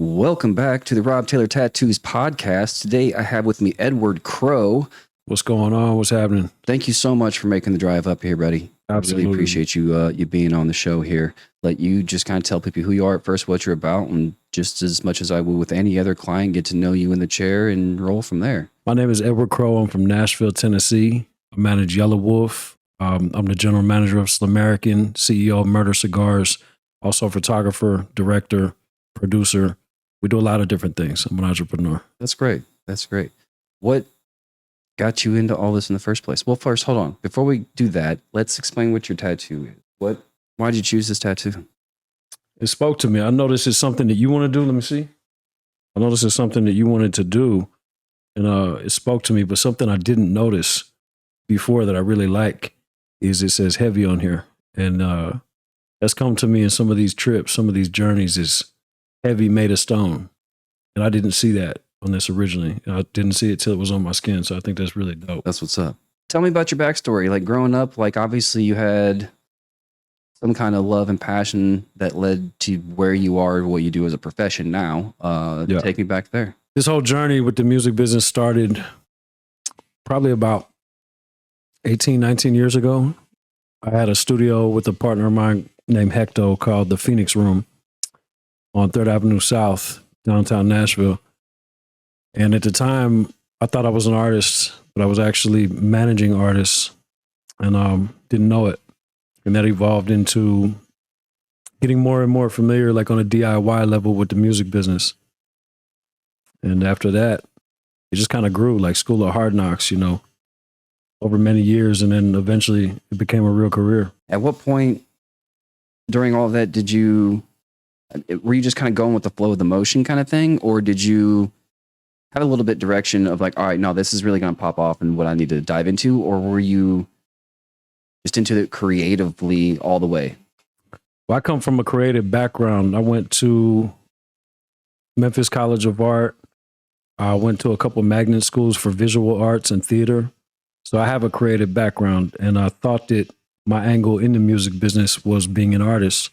Welcome back to the Rob Taylor Tattoos podcast. Today I have with me Edward Crowe. What's going on? What's happening? Thank you so much for making the drive up here, buddy. Absolutely. I really appreciate you being on the show here. Let you just kind of tell people who you are at first, what you're about, and just as much as I would with any other client, get to know you in the chair and roll from there. My name is Edward Crowe. I'm from Nashville, Tennessee. I manage Yelawolf. I'm the general manager of Slumerican, CEO of Murder Cigars, also a photographer, director, producer. We do a lot of different things. I'm an entrepreneur. That's great. That's great. What got you into all this in the first place? Well, first, hold on. Before we do that, let's explain what your tattoo is. Why did you choose this tattoo? It spoke to me. I know this is something that you want to do. Let me see. I know this is something that you wanted to do. And it spoke to me, but something I didn't notice before that I really like is it says heavy on here. And that's come to me in some of these trips, some of these journeys is heavy made of stone. And I didn't see that on this originally. I didn't see it till it was on my skin. So I think that's really dope. That's what's up. Tell me about your backstory. Like growing up, like obviously you had some kind of love and passion that led to where you are, what you do as a profession now. Take me back there. This whole journey with the music business started probably about 18, 19 years ago. I had a studio with a partner of mine named Hecto called the Phoenix Room on 3rd Avenue South, downtown Nashville. And at the time, I thought I was an artist, but I was actually managing artists and didn't know it. And that evolved into getting more and more familiar, like on a DIY level with the music business. And after that, it just kind of grew like School of Hard Knocks, over many years. And then eventually it became a real career. At what point during all of that were you just kind of going with the flow of the motion kind of thing? Or did you have a little bit direction of like, all right, no, this is really going to pop off and what I need to dive into? Or were you just into it creatively all the way? Well, I come from a creative background. I went to Memphis College of Art. I went to a couple of magnet schools for visual arts and theater. So I have a creative background, and I thought that my angle in the music business was being an artist.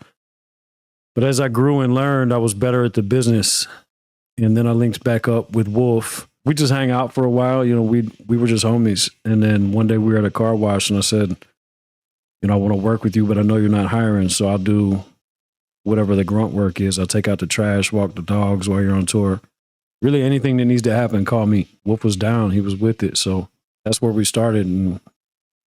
But as I grew and learned, I was better at the business. And then I linked back up with Wolf. We just hang out for a while. We were just homies. And then one day we were at a car wash and I said, I want to work with you, but I know you're not hiring. So I'll do whatever the grunt work is. I'll take out the trash, walk the dogs while you're on tour. Really anything that needs to happen, call me. Wolf was down. He was with it. So that's where we started. And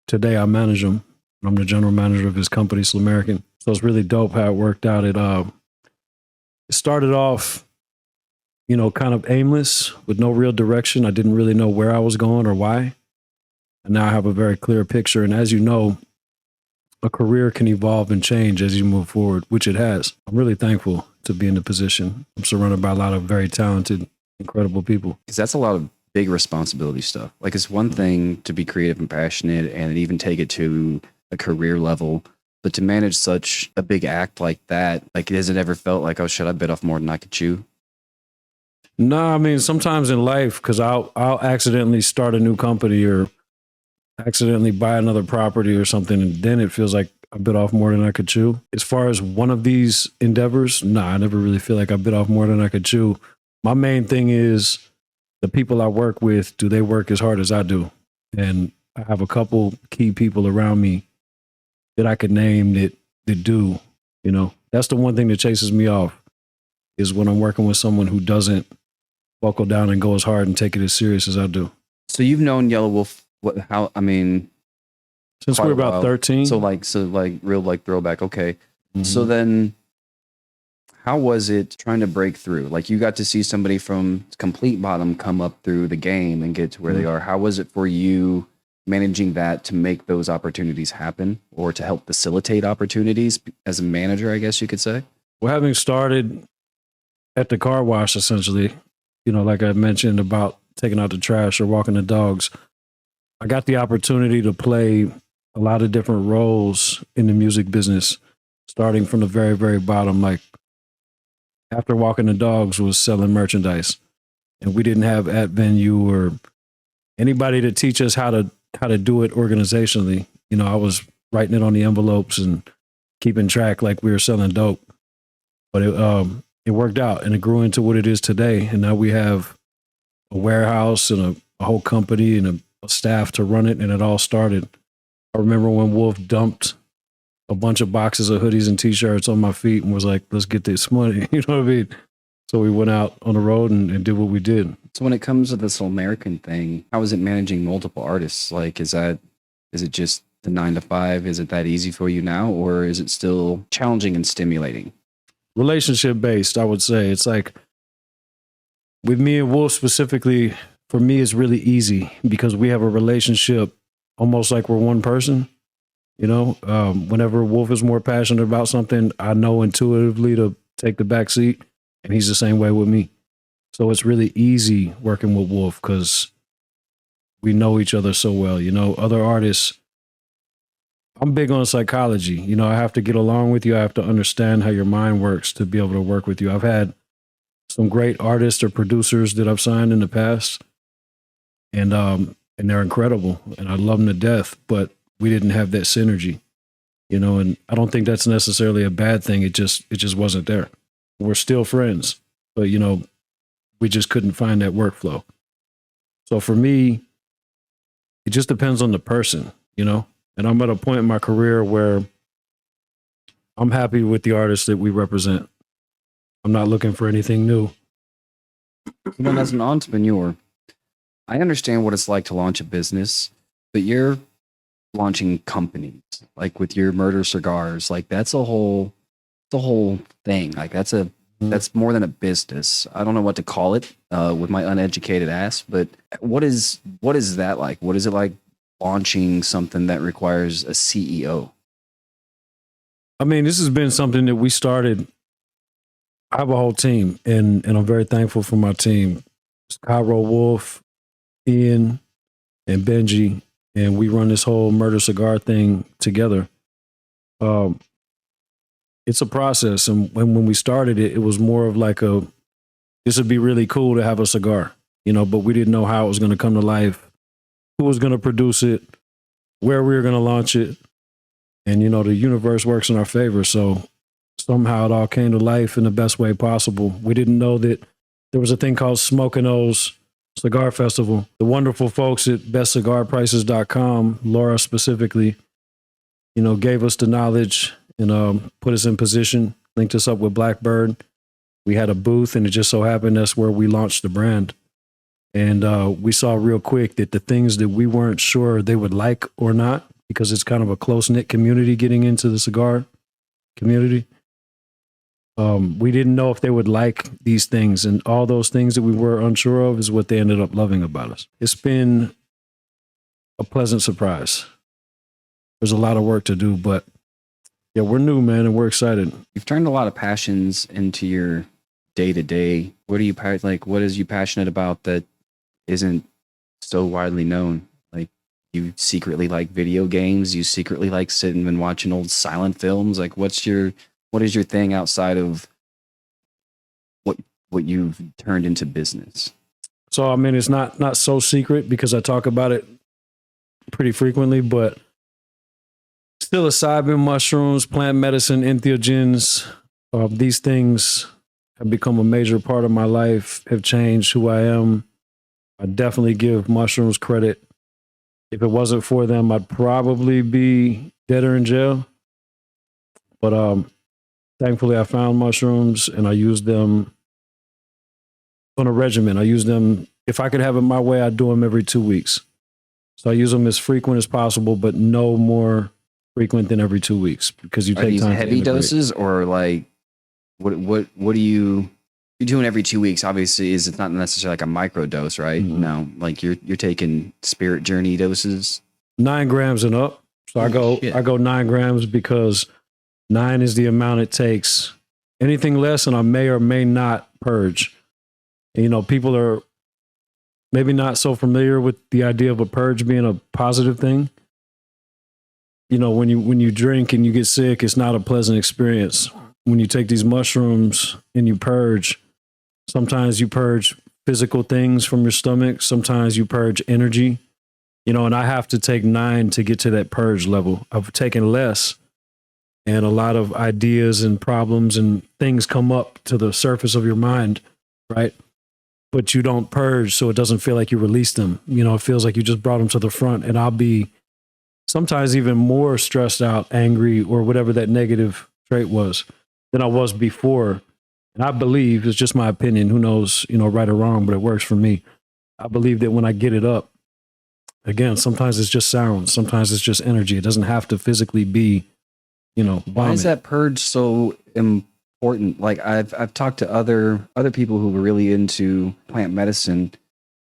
today I manage him. I'm the general manager of his company, Slumerican. So it's really dope how it worked out. It started off, kind of aimless with no real direction. I didn't really know where I was going or why. And now I have a very clear picture. And as you know, a career can evolve and change as you move forward, which it has. I'm really thankful to be in the position. I'm surrounded by a lot of very talented, incredible people. Because that's a lot of big responsibility stuff. Like it's one thing to be creative and passionate and even take it to a career level, but to manage such a big act like that, like has it ever felt like, oh shit, I bit off more than I could chew? No, I mean, sometimes in life, because I'll accidentally start a new company or accidentally buy another property or something, and then it feels like I bit off more than I could chew. As far as one of these endeavors, I never really feel like I bit off more than I could chew. My main thing is the people I work with, do they work as hard as I do? And I have a couple key people around me that I could name that do. That's the one thing that chases me off is when I'm working with someone who doesn't buckle down and go as hard and take it as serious as I do. So you've known Yelawolf, since we were about 13. So real throwback. Okay. Mm-hmm. So then how was it trying to break through? Like you got to see somebody from complete bottom come up through the game and get to where they are. How was it for you managing that to make those opportunities happen or to help facilitate opportunities as a manager, I guess you could say? Well, having started at the car wash, essentially, like I mentioned about taking out the trash or walking the dogs, I got the opportunity to play a lot of different roles in the music business, starting from the very, very bottom. Like after walking the dogs was selling merchandise, and we didn't have at venue or anybody to teach us how to do it organizationally. I was writing it on the envelopes and keeping track like we were selling dope. But it worked out and it grew into what it is today. And now we have a warehouse and a whole company and a staff to run it. And it all started. I remember when Wolf dumped a bunch of boxes of hoodies and t-shirts on my feet and was like, let's get this money. You know what I mean? So we went out on the road and did what we did. So when it comes to this Slumerican thing, how is it managing multiple artists? Like, is it just the 9 to 5? Is it that easy for you now, or is it still challenging and stimulating? Relationship based, I would say. It's like with me and Wolf specifically, for me, it's really easy because we have a relationship almost like we're one person. You know, whenever Wolf is more passionate about something, I know intuitively to take the back seat, and he's the same way with me. So it's really easy working with Wolf because we know each other so well. You know, other artists, I'm big on psychology. You know, I have to get along with you. I have to understand how your mind works to be able to work with you. I've had some great artists or producers that I've signed in the past, and they're incredible, and I love them to death, but we didn't have that synergy, you know, and I don't think that's necessarily a bad thing. It just wasn't there. We're still friends, but, you know, we just couldn't find that workflow. So for me, it just depends on the person, you know, and I'm at a point in my career where I'm happy with the artists that we represent. I'm not looking for anything new. Well, as an entrepreneur, I understand what it's like to launch a business, but you're launching companies, like with your Murder Cigars. Like that's a whole thing. Like that's more than a business. I don't know what to call it with my uneducated ass, but what is that like? What is it like launching something that requires a CEO? I mean, this has been something that we started. I have a whole team, and I'm very thankful for my team. Crowe, Wolf, Ian, and Benji, and we run this whole Murder Cigar thing together. It's a process, and when we started it, it was more of like this would be really cool to have a cigar, you know, but we didn't know how it was going to come to life, who was going to produce it, where we were going to launch it, and, you know, the universe works in our favor, so somehow it all came to life in the best way possible. We didn't know that there was a thing called Smoking O's Cigar Festival. The wonderful folks at bestcigarprices.com, Laura specifically, you know, gave us the knowledge and put us in position, linked us up with Blackbird. We had a booth, and it just so happened that's where we launched the brand. And we saw real quick that the things that we weren't sure they would like or not, because it's kind of a close-knit community getting into the cigar community, we didn't know if they would like these things, and all those things that we were unsure of is what they ended up loving about us. It's been a pleasant surprise. There's a lot of work to do, but yeah, we're new, man, and we're excited. You've turned a lot of passions into your day-to-day. What is you passionate about that isn't so widely known? Like, you secretly like video games, you secretly like sitting and watching old silent films. Like, what is your thing outside of what you've turned into business? So, I mean, it's not so secret because I talk about it pretty frequently, but psilocybin mushrooms, plant medicine, entheogens, these things have become a major part of my life, have changed who I am. I definitely give mushrooms credit. If it wasn't for them, I'd probably be dead or in jail. But thankfully, I found mushrooms and I use them on a regimen. I use them, if I could have it my way, I'd do them every 2 weeks. So I use them as frequent as possible, but no more frequent than every 2 weeks because you take these time. Heavy doses, or like what are you're doing every 2 weeks? Obviously, it's not necessarily like a micro dose, right? Mm-hmm. No, like you're taking Spirit Journey doses, 9 grams and up. So I go 9 grams because 9 is the amount it takes. Anything less, and I may or may not purge. And, you know, people are maybe not so familiar with the idea of a purge being a positive thing. You know, when you drink and you get sick, it's not a pleasant experience. When you take these mushrooms and you purge, sometimes you purge physical things from your stomach. Sometimes you purge energy, you know, and I have to take 9 to get to that purge level. I've taken less and a lot of ideas and problems and things come up to the surface of your mind, right? But you don't purge, so it doesn't feel like you released them. You know, it feels like you just brought them to the front. And I'll be sometimes even more stressed out, angry, or whatever that negative trait was than I was before. And I believe, it's just my opinion, who knows, you know, right or wrong, but it works for me. I believe that when I get it up, again, sometimes it's just sound, sometimes it's just energy. It doesn't have to physically be, you know, vomit. Why is that purge so important? Like I've talked to other people who were really into plant medicine,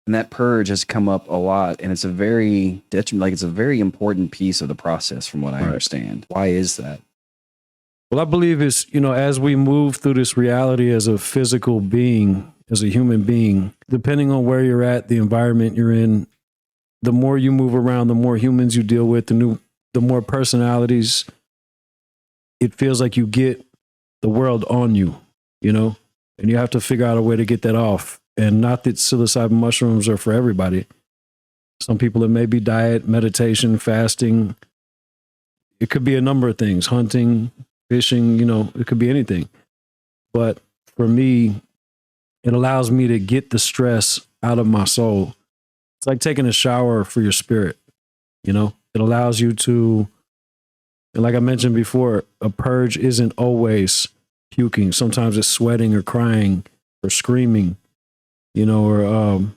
and that purge has come up a lot, and it's a very it's a very important piece of the process from what I understand. Why is that? Well, I believe it's, you know, as we move through this reality as a physical being, as a human being, depending on where you're at, the environment you're in, the more you move around, the more humans you deal with, the more personalities, it feels like you get the world on you, you know, and you have to figure out a way to get that off. And not that psilocybin mushrooms are for everybody. Some people, it may be diet, meditation, fasting. It could be a number of things, hunting, fishing, you know, it could be anything. But for me, it allows me to get the stress out of my soul. It's like taking a shower for your spirit, you know? It allows you to, and like I mentioned before, a purge isn't always puking. Sometimes it's sweating or crying or screaming, you know, or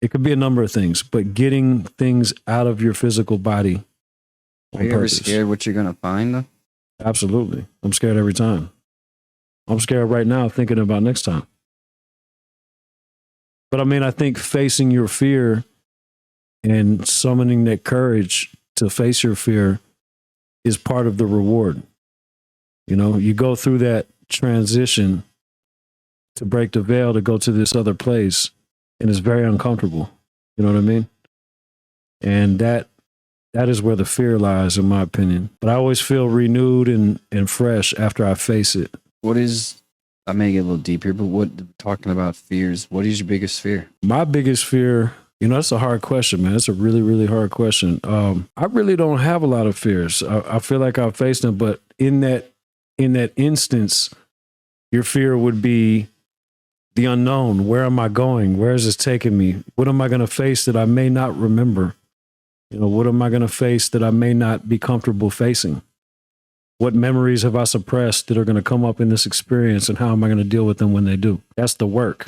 it could be a number of things, but getting things out of your physical body. Are you ever scared what you're going to find, though? Absolutely. I'm scared every time. I'm scared right now thinking about next time. But I mean, I think facing your fear and summoning that courage to face your fear is part of the reward. You know, you go through that transition to break the veil to go to this other place, and it's very uncomfortable. You know what I mean? And that is where the fear lies, in my opinion. But I always feel renewed and fresh after I face it. I may get a little deep here, but talking about fears, what is your biggest fear? My biggest fear, you know, that's a hard question, man. It's a really, really hard question. I really don't have a lot of fears. I feel like I've faced them, but in that instance, your fear would be the unknown. Where am I going? Where is this taking me? What am I going to face that I may not remember? You know, what am I going to face that I may not be comfortable facing? What memories have I suppressed that are going to come up in this experience, and how am I going to deal with them when they do? That's the work.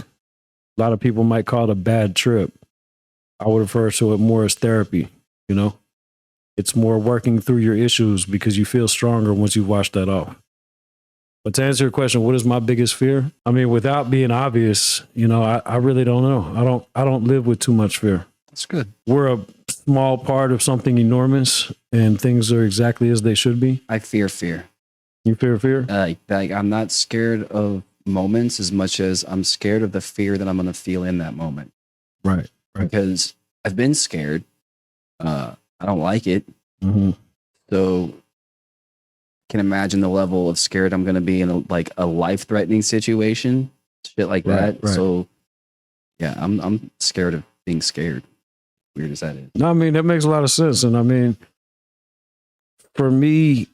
A lot of people might call it a bad trip. I would refer to it more as therapy, you know? It's more working through your issues because you feel stronger once you've washed that off. But to answer your question, what is my biggest fear? I mean, without being obvious, you know, I really don't know. I don't live with too much fear. That's good. We're a small part of something enormous, and things are exactly as they should be. I fear fear. You fear fear? Like I'm not scared of moments as much as I'm scared of the fear that I'm going to feel in that moment. Right. Because I've been scared. I don't like it. Mm-hmm. So can imagine the level of scared I'm going to be in a life-threatening situation, shit like that. Right. So yeah, I'm scared of being scared. Weird as that is. No, I mean, that makes a lot of sense. And I mean, for me,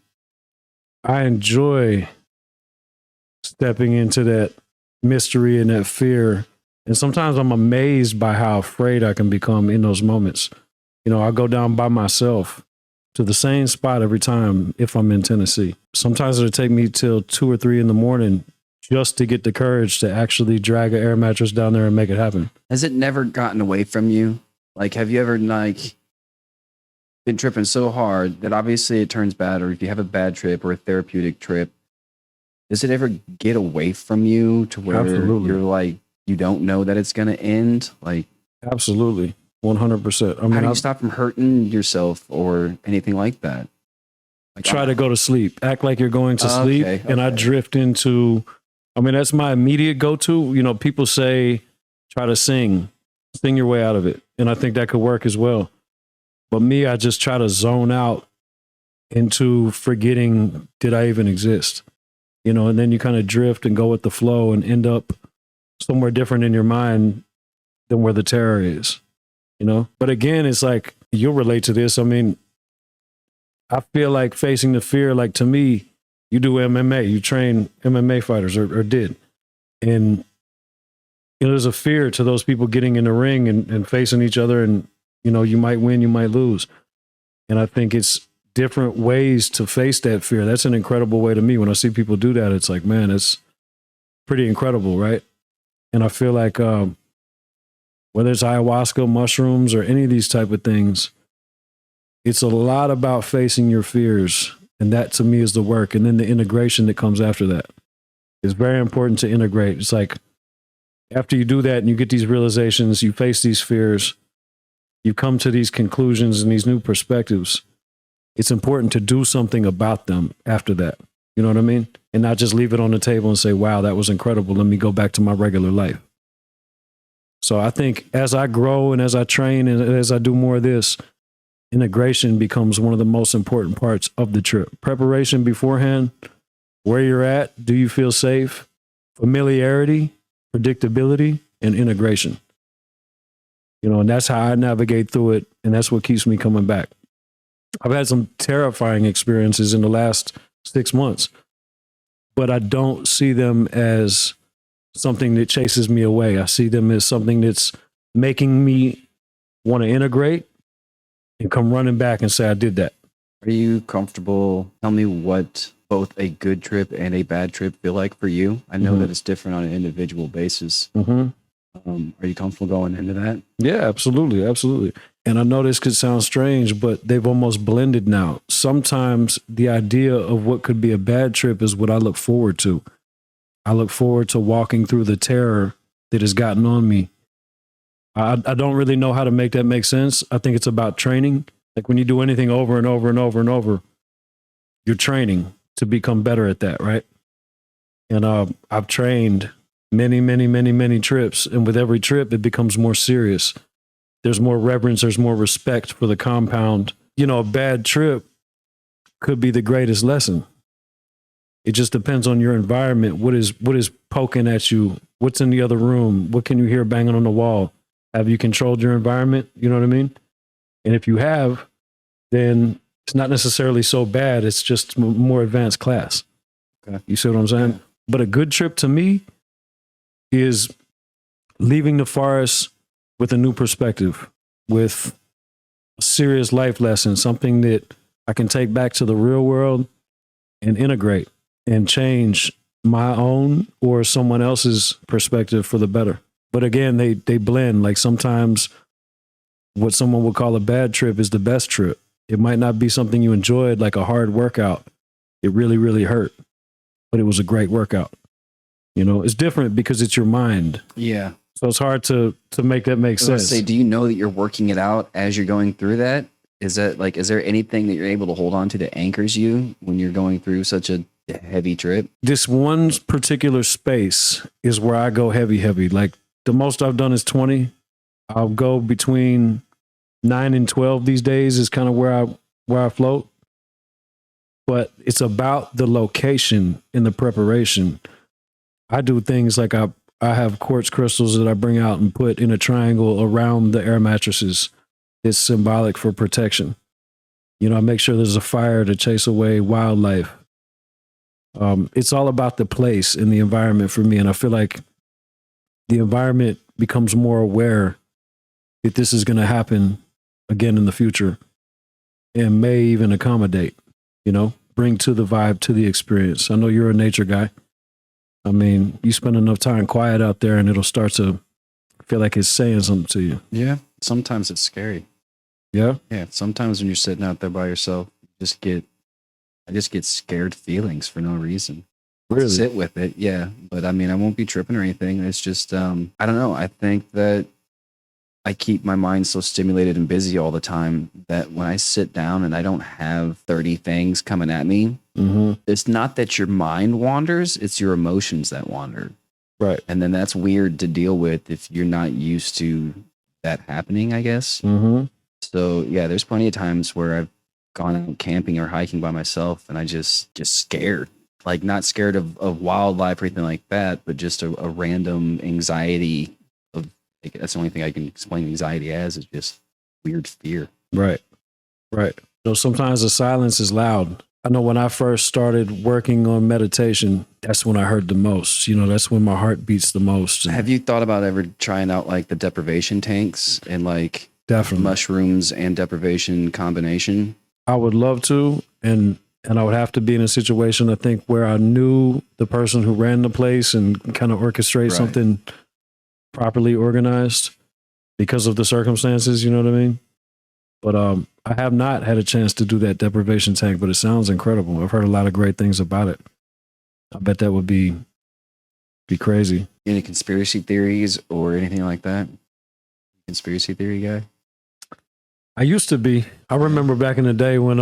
I enjoy stepping into that mystery and that fear. And sometimes I'm amazed by how afraid I can become in those moments. You know, I go down by myself to the same spot every time if I'm in Tennessee. Sometimes it'll take me till 2 or 3 in the morning just to get the courage to actually drag an air mattress down there and make it happen. Has it never gotten away from you? Like, have you ever been tripping so hard that obviously it turns bad, or if you have a bad trip or a therapeutic trip, does it ever get away from you to where Absolutely. you're like, you don't know that it's going to end? Like, absolutely. 100%. I mean, how do you stop from hurting yourself or anything like that? Like, try to go to sleep, act like you're going to sleep. And I drift into, I mean, that's my immediate go-to. You know, people say, try to sing your way out of it. And I think that could work as well. But me, I just try to zone out into forgetting, did I even exist? You know, and then you kind of drift and go with the flow and end up somewhere different in your mind than where the terror is, you know? But again, it's like, you'll relate to this. I mean, I feel like facing the fear, like to me, you do MMA, you train MMA fighters or did. And there's a fear to those people getting in the ring and facing each other, and you might win, you might lose. And I think it's different ways to face that fear. That's an incredible way to me. When I see people do that, it's like, man, it's pretty incredible, right? And I feel like whether it's ayahuasca, mushrooms, or any of these type of things, it's a lot about facing your fears. And that to me is the work. And then the integration that comes after that. It's very important to integrate. It's like after you do that and you get these realizations, you face these fears, you come to these conclusions and these new perspectives. It's important to do something about them after that. You know what I mean? And not just leave it on the table and say, wow, that was incredible. Let me go back to my regular life. So I think as I grow and as I train and as I do more of this, integration becomes one of the most important parts of the trip. Preparation beforehand, where you're at, do you feel safe? Familiarity, predictability, and integration. And that's how I navigate through it. And that's what keeps me coming back. I've had some terrifying experiences in the last 6 months, but I don't see them as something that chases me away. I see them as something that's making me want to integrate and come running back and say, I did that. Are you comfortable? Tell me what both a good trip and a bad trip feel like for you. I know that it's different on an individual basis. Are you comfortable going into that? Yeah, absolutely. Absolutely. And I know this could sound strange, but they've almost blended now. Sometimes the idea of what could be a bad trip is what I look forward to. I look forward to walking through the terror that has gotten on me. I don't really know how to make that make sense. I think it's about training. Like when you do anything over and over and over and over, you're training to become better at that, right? And I've trained many trips. And with every trip, it becomes more serious. There's more reverence. There's more respect for the compound. A bad trip could be the greatest lesson. It just depends on your environment. What is poking at you? What's in the other room? What can you hear banging on the wall? Have you controlled your environment? You know what I mean? And if you have, then it's not necessarily so bad. It's just more advanced class. Okay. You see what I'm saying? Yeah. But a good trip to me is leaving the forest with a new perspective, with a serious life lesson, something that I can take back to the real world and integrate and change my own or someone else's perspective for the better. But again, they blend. Like sometimes what someone would call a bad trip is the best trip. It might not be something you enjoyed, like a hard workout. It really hurt, but it was a great workout. It's different because it's your mind. Yeah. So it's hard to make that make sense. Do you know that you're working it out as you're going through that? Is there anything that you're able to hold on to that anchors you when you're going through such a heavy trip? This one particular space is where I go heavy. Like the most I've done is 20. I'll go between 9 and 12 these days is kind of where I float. But it's about the location and the preparation. I do things like I have quartz crystals that I bring out and put in a triangle around the air mattresses. It's symbolic for protection. I make sure there's a fire to chase away wildlife. It's all about the place and the environment for me. And I feel like the environment becomes more aware that this is going to happen again in the future and may even accommodate, bring to the vibe, to the experience. I know you're a nature guy. I mean, you spend enough time quiet out there and it'll start to feel like it's saying something to you. Yeah. Sometimes it's scary. Yeah. Yeah. Sometimes when you're sitting out there by yourself, I just get scared feelings for no reason. Really? Sit with it. Yeah. But I mean, I won't be tripping or anything. It's just, I don't know. I think that I keep my mind so stimulated and busy all the time that when I sit down and I don't have 30 things coming at me, it's not that your mind wanders, it's your emotions that wander. Right. And then that's weird to deal with if you're not used to that happening, I guess. So yeah, there's plenty of times where I've gone out camping or hiking by myself and I just scared. Like not scared of wildlife or anything like that, but just a random anxiety of, that's the only thing I can explain anxiety as, is just weird fear. Right. sometimes the silence is loud. I know when I first started working on meditation, that's when I heard the most. That's when my heart beats the most. Have you thought about ever trying out like the deprivation tanks and like Definitely mushrooms and deprivation combination? I would love to, and I would have to be in a situation, I think, where I knew the person who ran the place and kind of orchestrate something properly organized because of the circumstances. You know what I mean? But I have not had a chance to do that deprivation tank, but it sounds incredible. I've heard a lot of great things about it. I bet that would be crazy. Any conspiracy theories or anything like that? Conspiracy theory guy? I used to be. I remember back in the day when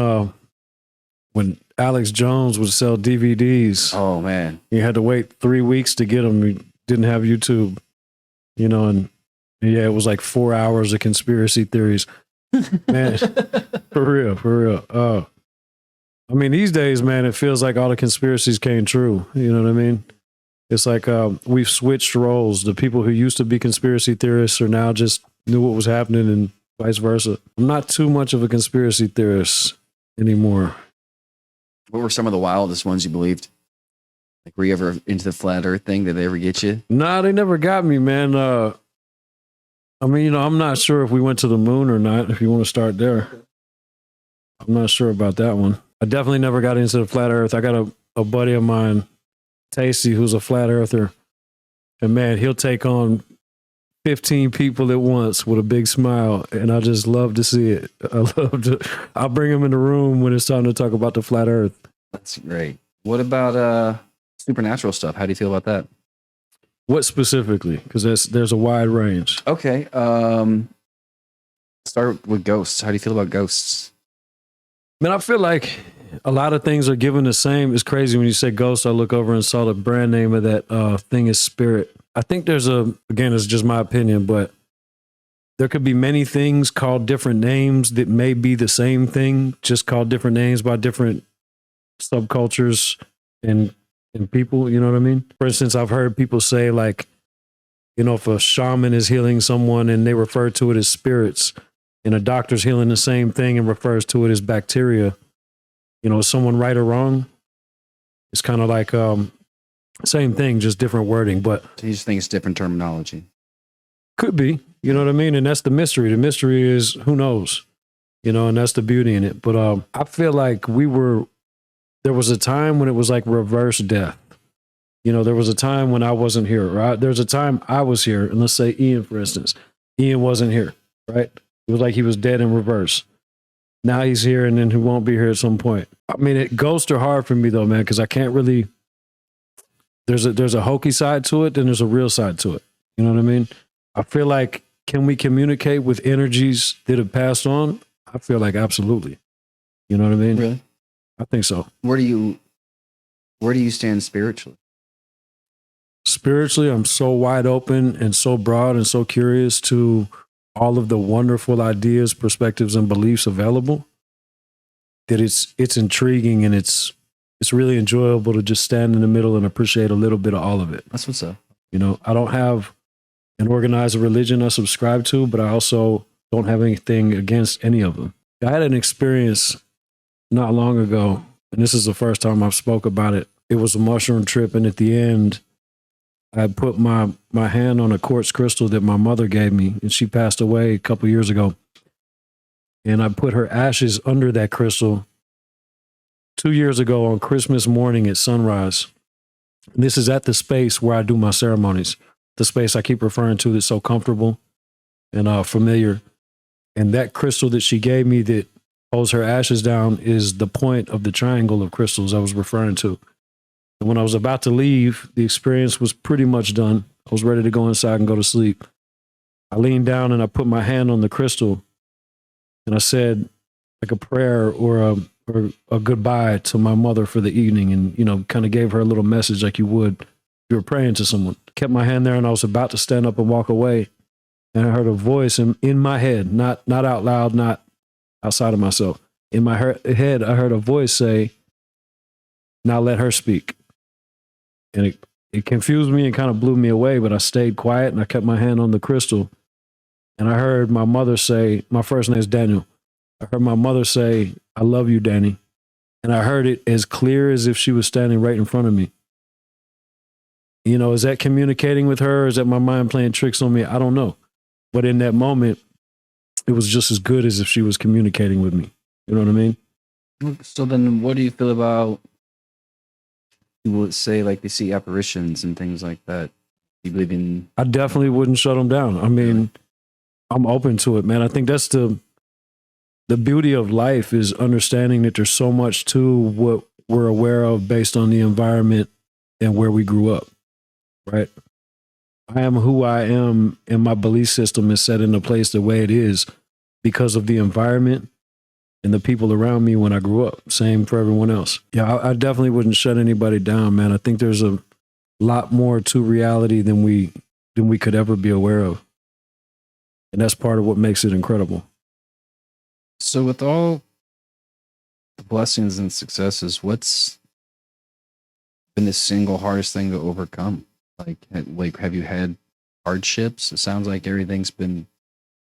Alex Jones would sell DVDs. Oh man, you had to wait 3 weeks to get them. You didn't have YouTube, and yeah, it was like 4 hours of conspiracy theories. Man, for real. I mean, these days, man, it feels like all the conspiracies came true. You know what I mean? It's like we've switched roles. The people who used to be conspiracy theorists are now just knew what was happening and vice versa. I'm not too much of a conspiracy theorist anymore. What were some of the wildest ones you believed? Like, were you ever into the flat earth thing? Did they ever get you? Nah, they never got me, man. I mean, I'm not sure if we went to the moon or not, if you want to start there. I'm not sure about that one. I definitely never got into the flat earth. I got a buddy of mine, Tasty, who's a flat earther. And man, he'll take on 15 people at once with a big smile. And I just love to see it. I'll bring him in the room when it's time to talk about the flat earth. That's great. What about supernatural stuff? How do you feel about that? What specifically? Because there's a wide range. Okay. Start with ghosts. How do you feel about ghosts? Man, I feel like a lot of things are given the same. It's crazy when you say ghost. I look over and saw the brand name of that thing is spirit. I think again, it's just my opinion, but there could be many things called different names that may be the same thing, just called different names by different subcultures and people, you know what I mean? For instance, I've heard people say like, if a shaman is healing someone and they refer to it as spirits, and a doctor's healing the same thing and refers to it as bacteria, is someone right or wrong? It's kind of like same thing, just different wording, but so you just think it's different terminology? Could be, you know what I mean? And that's the mystery. The mystery is who knows, and that's the beauty in it. But I feel like there was a time when it was like reverse death. There was a time when I wasn't here, right? There's a time I was here, and let's say Ian, for instance. Ian wasn't here, right? It was like he was dead in reverse. Now he's here, and then he won't be here at some point. I mean, ghosts are hard for me though, man, because I can't really. There's a hokey side to it, then there's a real side to it. You know what I mean? I feel like, can we communicate with energies that have passed on? I feel like absolutely. You know what I mean? Really? I think so. Where do you stand spiritually? Spiritually, I'm so wide open and so broad and so curious to all of the wonderful ideas, perspectives, and beliefs available that it's intriguing, and it's really enjoyable to just stand in the middle and appreciate a little bit of all of it. That's what's up. I don't have an organized religion I subscribe to, but I also don't have anything against any of them. I had an experience not long ago, and this is the first time I've spoke about it. It was a mushroom trip, and at the end, I put my hand on a quartz crystal that my mother gave me, and she passed away a couple years ago. And I put her ashes under that crystal 2 years ago on Christmas morning at sunrise. And this is at the space where I do my ceremonies, the space I keep referring to that's so comfortable and familiar. And that crystal that she gave me that holds her ashes down is the point of the triangle of crystals I was referring to. And when I was about to leave, the experience was pretty much done. I was ready to go inside and go to sleep. I leaned down and I put my hand on the crystal, and I said like a prayer or a goodbye to my mother for the evening, and kind of gave her a little message like you would if you were praying to someone. Kept my hand there, and I was about to stand up and walk away, and I heard a voice in my head, not out loud, not outside of myself. In my head, I heard a voice say, "Now let her speak." And it confused me and kind of blew me away, but I stayed quiet and I kept my hand on the crystal. And I heard my mother say, my first name is Daniel. I heard my mother say, I love you, Danny. And I heard it as clear as if she was standing right in front of me. You know, is that communicating with her? Or is that my mind playing tricks on me? I don't know. But in that moment, it was just as good as if she was communicating with me. You know what I mean? So then what do you feel about people that say like they see apparitions and things like that? You believe in? I definitely wouldn't shut them down. I mean, I'm open to it, man. I think that's the beauty of life, is understanding that there's so much to what we're aware of based on the environment and where we grew up, right? I am who I am, and my belief system is set into place the way it is because of the environment and the people around me when I grew up. Same for everyone else. Yeah, I definitely wouldn't shut anybody down, man. I think there's a lot more to reality than we could ever be aware of. And that's part of what makes it incredible. So with all the blessings and successes, what's been the single hardest thing to overcome? Like, have you had hardships? It sounds like everything's been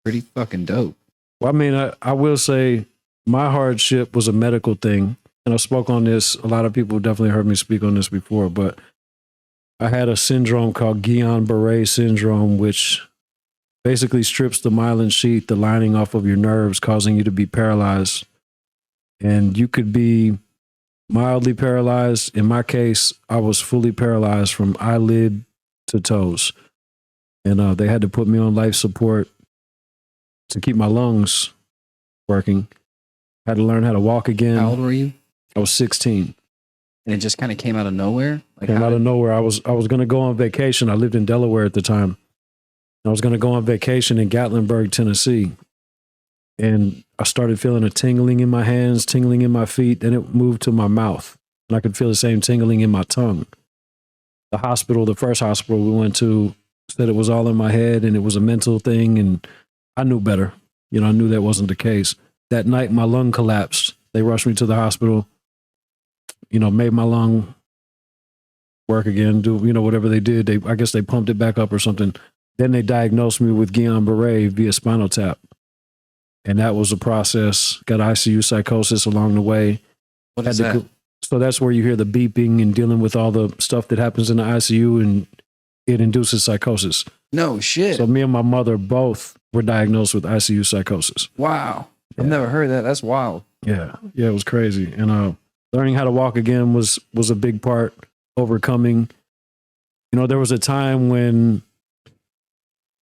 pretty fucking dope. Well, I mean, I will say my hardship was a medical thing. And I spoke on this. A lot of people definitely heard me speak on this before, but I had a syndrome called Guillain-Barré syndrome, which basically strips the myelin sheath, the lining off of your nerves, causing you to be paralyzed. And you could be mildly paralyzed. In my case, I was fully paralyzed from eyelid to toes. And they had to put me on life support to keep my lungs working. I had to learn how to walk again. How old were you? I was 16. And it just kind of came out of nowhere? Came out of nowhere. I was going to go on vacation. I lived in Delaware at the time. I was going to go on vacation in Gatlinburg, Tennessee. And I started feeling a tingling in my hands, tingling in my feet. Then it moved to my mouth. And I could feel the same tingling in my tongue. The first hospital we went to, said it was all in my head and it was a mental thing. And I knew better. You know, I knew that wasn't the case. That night, my lung collapsed. They rushed me to the hospital, you know, made my lung work again, do, you know, whatever they did. I guess they pumped it back up or something. Then they diagnosed me with Guillain-Barré via spinal tap. And that was a process. Got ICU psychosis along the way. What is that? So that's where you hear the beeping and dealing with all the stuff that happens in the ICU, and it induces psychosis. No shit. So me and my mother both were diagnosed with ICU psychosis. Wow. Yeah. I've never heard that. That's wild. Yeah. Yeah, it was crazy. And learning how to walk again was a big part, overcoming. You know, there was a time when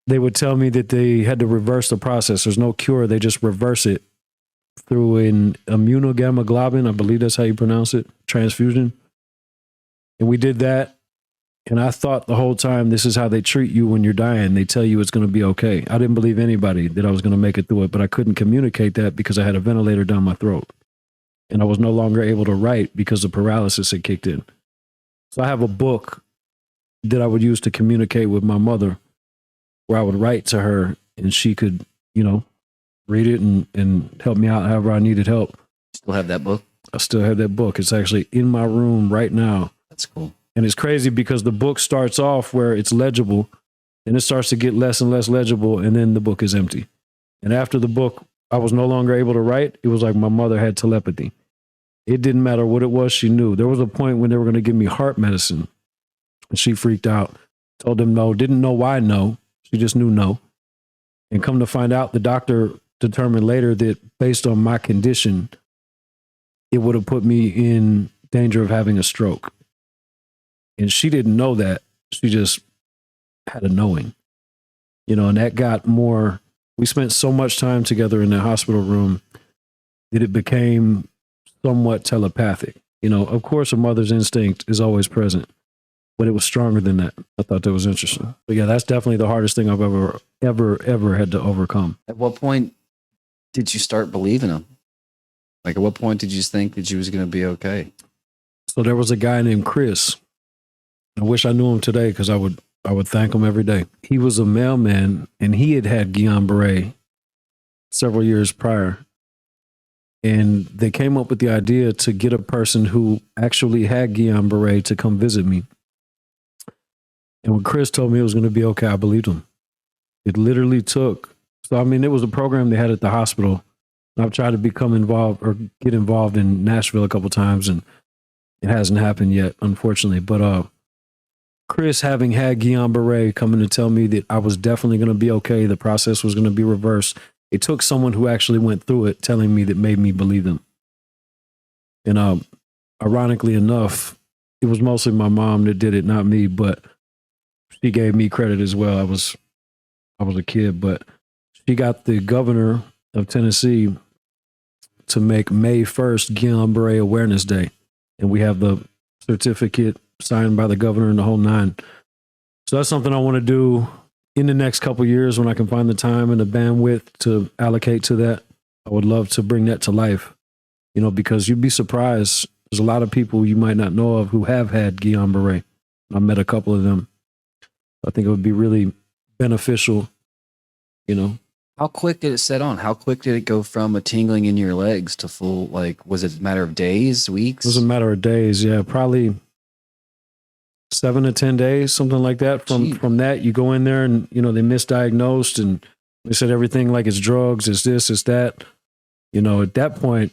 they would tell me that they had to reverse the process. There's no cure. They just reverse it through an immunogammaglobin. I believe that's how you pronounce it. Transfusion. And we did that. And I thought the whole time, this is how they treat you when you're dying. They tell you it's going to be okay. I didn't believe anybody that I was going to make it through it, but I couldn't communicate that because I had a ventilator down my throat. And I was no longer able to write because the paralysis had kicked in. So I have a book that I would use to communicate with my mother, where I would write to her and she could, you know, read it and help me out however I needed help. Still have that book? I still have that book. It's actually in my room right now. That's cool. And it's crazy because the book starts off where it's legible and it starts to get less and less legible, and then the book is empty. And after the book, I was no longer able to write. It was like my mother had telepathy. It didn't matter what it was, she knew. There was a point when they were going to give me heart medicine, and she freaked out, told them no, didn't know why no. She just knew no. And come to find out, the doctor determined later that based on my condition, it would have put me in danger of having a stroke. And she didn't know that. She just had a knowing, you know, and that got more. We spent so much time together in the hospital room that it became somewhat telepathic. You know, of course, a mother's instinct is always present, but it was stronger than that. I thought that was interesting. But yeah, that's definitely the hardest thing I've ever had to overcome. At what point did you start believing him? Like, at what point did you think that you was going to be okay? So there was a guy named Chris. I wish I knew him today because I would thank him every day. He was a mailman, and he had Guillain-Barré several years prior. And they came up with the idea to get a person who actually had Guillain-Barré to come visit me. And when Chris told me it was going to be okay, I believed him. It literally took. So, I mean, it was a program they had at the hospital I've tried to become involved or get involved in Nashville a couple times, and it hasn't happened yet, unfortunately. But Chris, having had Guillain Barre coming to tell me that I was definitely going to be okay, the process was going to be reversed. It took someone who actually went through it telling me that made me believe them. And ironically enough, it was mostly my mom that did it, not me, but she gave me credit as well. I was a kid, but she got the governor of Tennessee to make May 1st Guillain Barre Awareness Day. And we have the certificate signed by the governor and the whole nine. So that's something I want to do in the next couple of years when I can find the time and the bandwidth to allocate to that. I would love to bring that to life, because you'd be surprised. There's a lot of people you might not know of who have had Guillain Barre. I met a couple of them. I think it would be really beneficial, How quick did it set on? How quick did it go from a tingling in your legs to full, was it a matter of days, weeks? It was a matter of days. Yeah, probably 7 to 10 days, something like that. From that, you go in there and, they misdiagnosed and they said everything like it's drugs, it's this, it's that. At that point,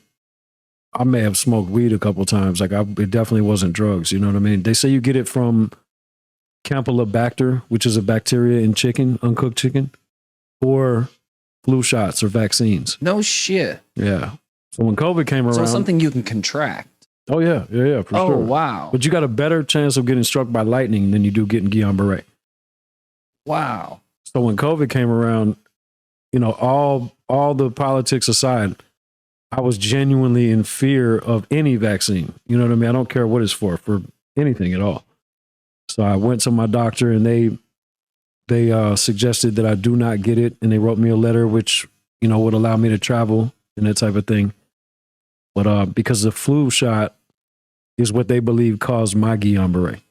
I may have smoked weed a couple of times. It definitely wasn't drugs. You know what I mean? They say you get it from Campylobacter, which is a bacteria in chicken, uncooked chicken, or flu shots or vaccines. No shit. Yeah. So when COVID came around. So it's something you can contract. Oh, yeah, for sure. Oh, wow. But you got a better chance of getting struck by lightning than you do getting Guillain Barre. Wow. So when COVID came around, all the politics aside, I was genuinely in fear of any vaccine. You know what I mean? I don't care what it's for anything at all. So I went to my doctor and they suggested that I do not get it. And they wrote me a letter, which, would allow me to travel and that type of thing. But because the flu shot is what they believe caused my Guillain Barre.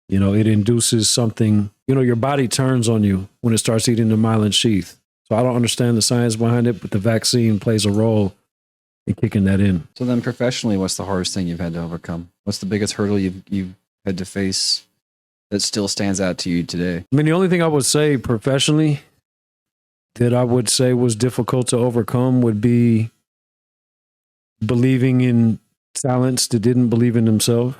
It induces something, your body turns on you when it starts eating the myelin sheath. So I don't understand the science behind it, but the vaccine plays a role in kicking that in. So then professionally, what's the hardest thing you've had to overcome? What's the biggest hurdle you've had to face that still stands out to you today? I mean, the only thing I would say professionally that I would say was difficult to overcome would be believing in talents that didn't believe in themselves,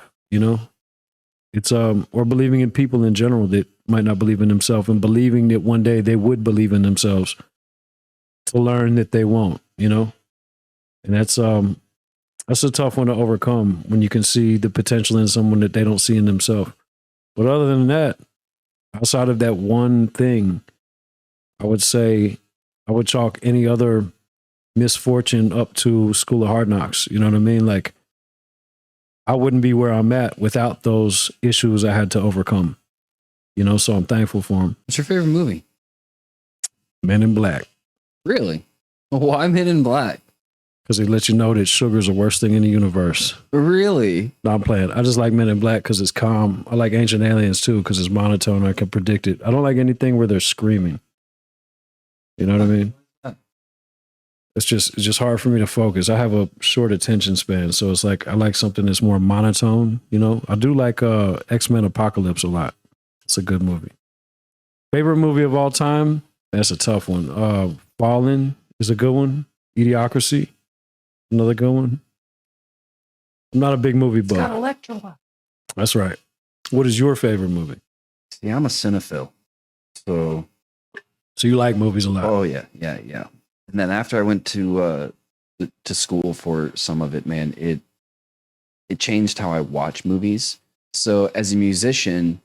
It's or believing in people in general that might not believe in themselves and believing that one day they would believe in themselves to learn that they won't, And that's a tough one to overcome when you can see the potential in someone that they don't see in themselves. But other than that, outside of that one thing, I would say I would chalk any other misfortune up to School of Hard Knocks. You know what I mean? Like, I wouldn't be where I'm at without those issues I had to overcome. So I'm thankful for them. What's your favorite movie? Men in Black. Really? Why Men in Black? Because they let you know that sugar's the worst thing in the universe. Really? No, I'm playing. I just like Men in Black because it's calm. I like Ancient Aliens too because it's monotone. I can predict it. I don't like anything where they're screaming. You know what I mean? It's just hard for me to focus. I have a short attention span, so it's like I like something that's more monotone. I do like X-Men Apocalypse a lot. It's a good movie. Favorite movie of all time? That's a tough one. Fallen is a good one. Idiocracy, another good one. I'm not a big movie buff. It's got electrolyte. That's right. What is your favorite movie? See, I'm a cinephile. So you like movies a lot. Oh, yeah. And then after I went to school for some of it, man, it changed how I watch movies. So as a musician,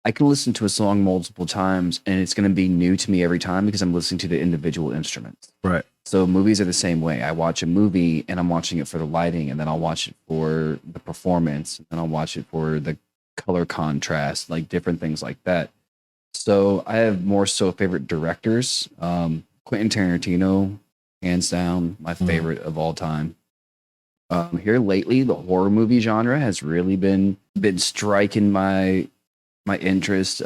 I can listen to a song multiple times and it's going to be new to me every time because I'm listening to the individual instruments. Right. So movies are the same way. I watch a movie and I'm watching it for the lighting, and then I'll watch it for the performance, and then I'll watch it for the color contrast, like different things like that. So I have more so favorite directors. Quentin Tarantino, hands down, my favorite of all time. Here lately, the horror movie genre has really been striking my interest.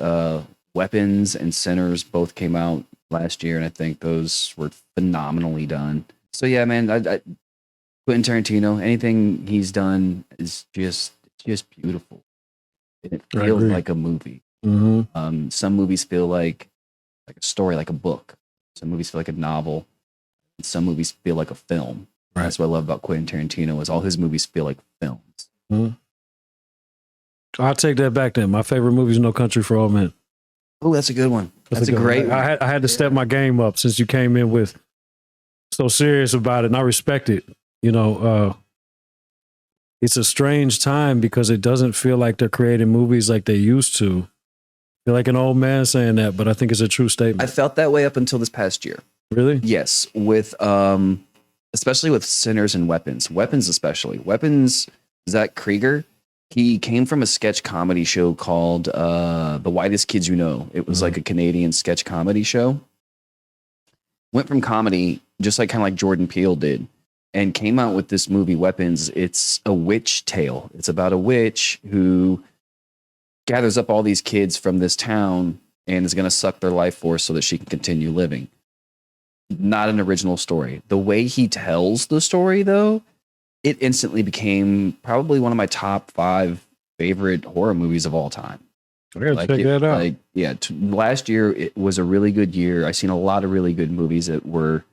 Weapons and Sinners both came out last year, and I think those were phenomenally done. So yeah, man, I Quentin Tarantino, anything he's done is just beautiful. It feels like a movie. Mm-hmm. Some movies feel like a story, like a book. Some movies feel like a novel. some movies feel like a film. Right. That's what I love about Quentin Tarantino is all his movies feel like films. Mm-hmm. I'll take that back then. My favorite movie is No Country for Old Men. Oh, that's a good one. That's a great one. I had to step my game up since you came in with so serious about it, and I respect it. You know, it's a strange time because it doesn't feel like they're creating movies like they used to. I feel like an old man saying that, but I think it's a true statement. I felt that way up until this past year. Really? Yes, with especially with Sinners and Weapons. Weapons especially. Weapons, Zach Krieger, he came from a sketch comedy show called The Whitest Kids You Know. It was like a Canadian sketch comedy show. Went from comedy, just like kind of like Jordan Peele did, and came out with this movie, Weapons. It's a witch tale. It's about a witch who gathers up all these kids from this town and is going to suck their life force so that she can continue living. Not an original story. The way he tells the story, though, it instantly became probably one of my top 5 favorite horror movies of all time. I gotta check that out. Like, yeah, last year it was a really good year. I've seen a lot of really good movies that were.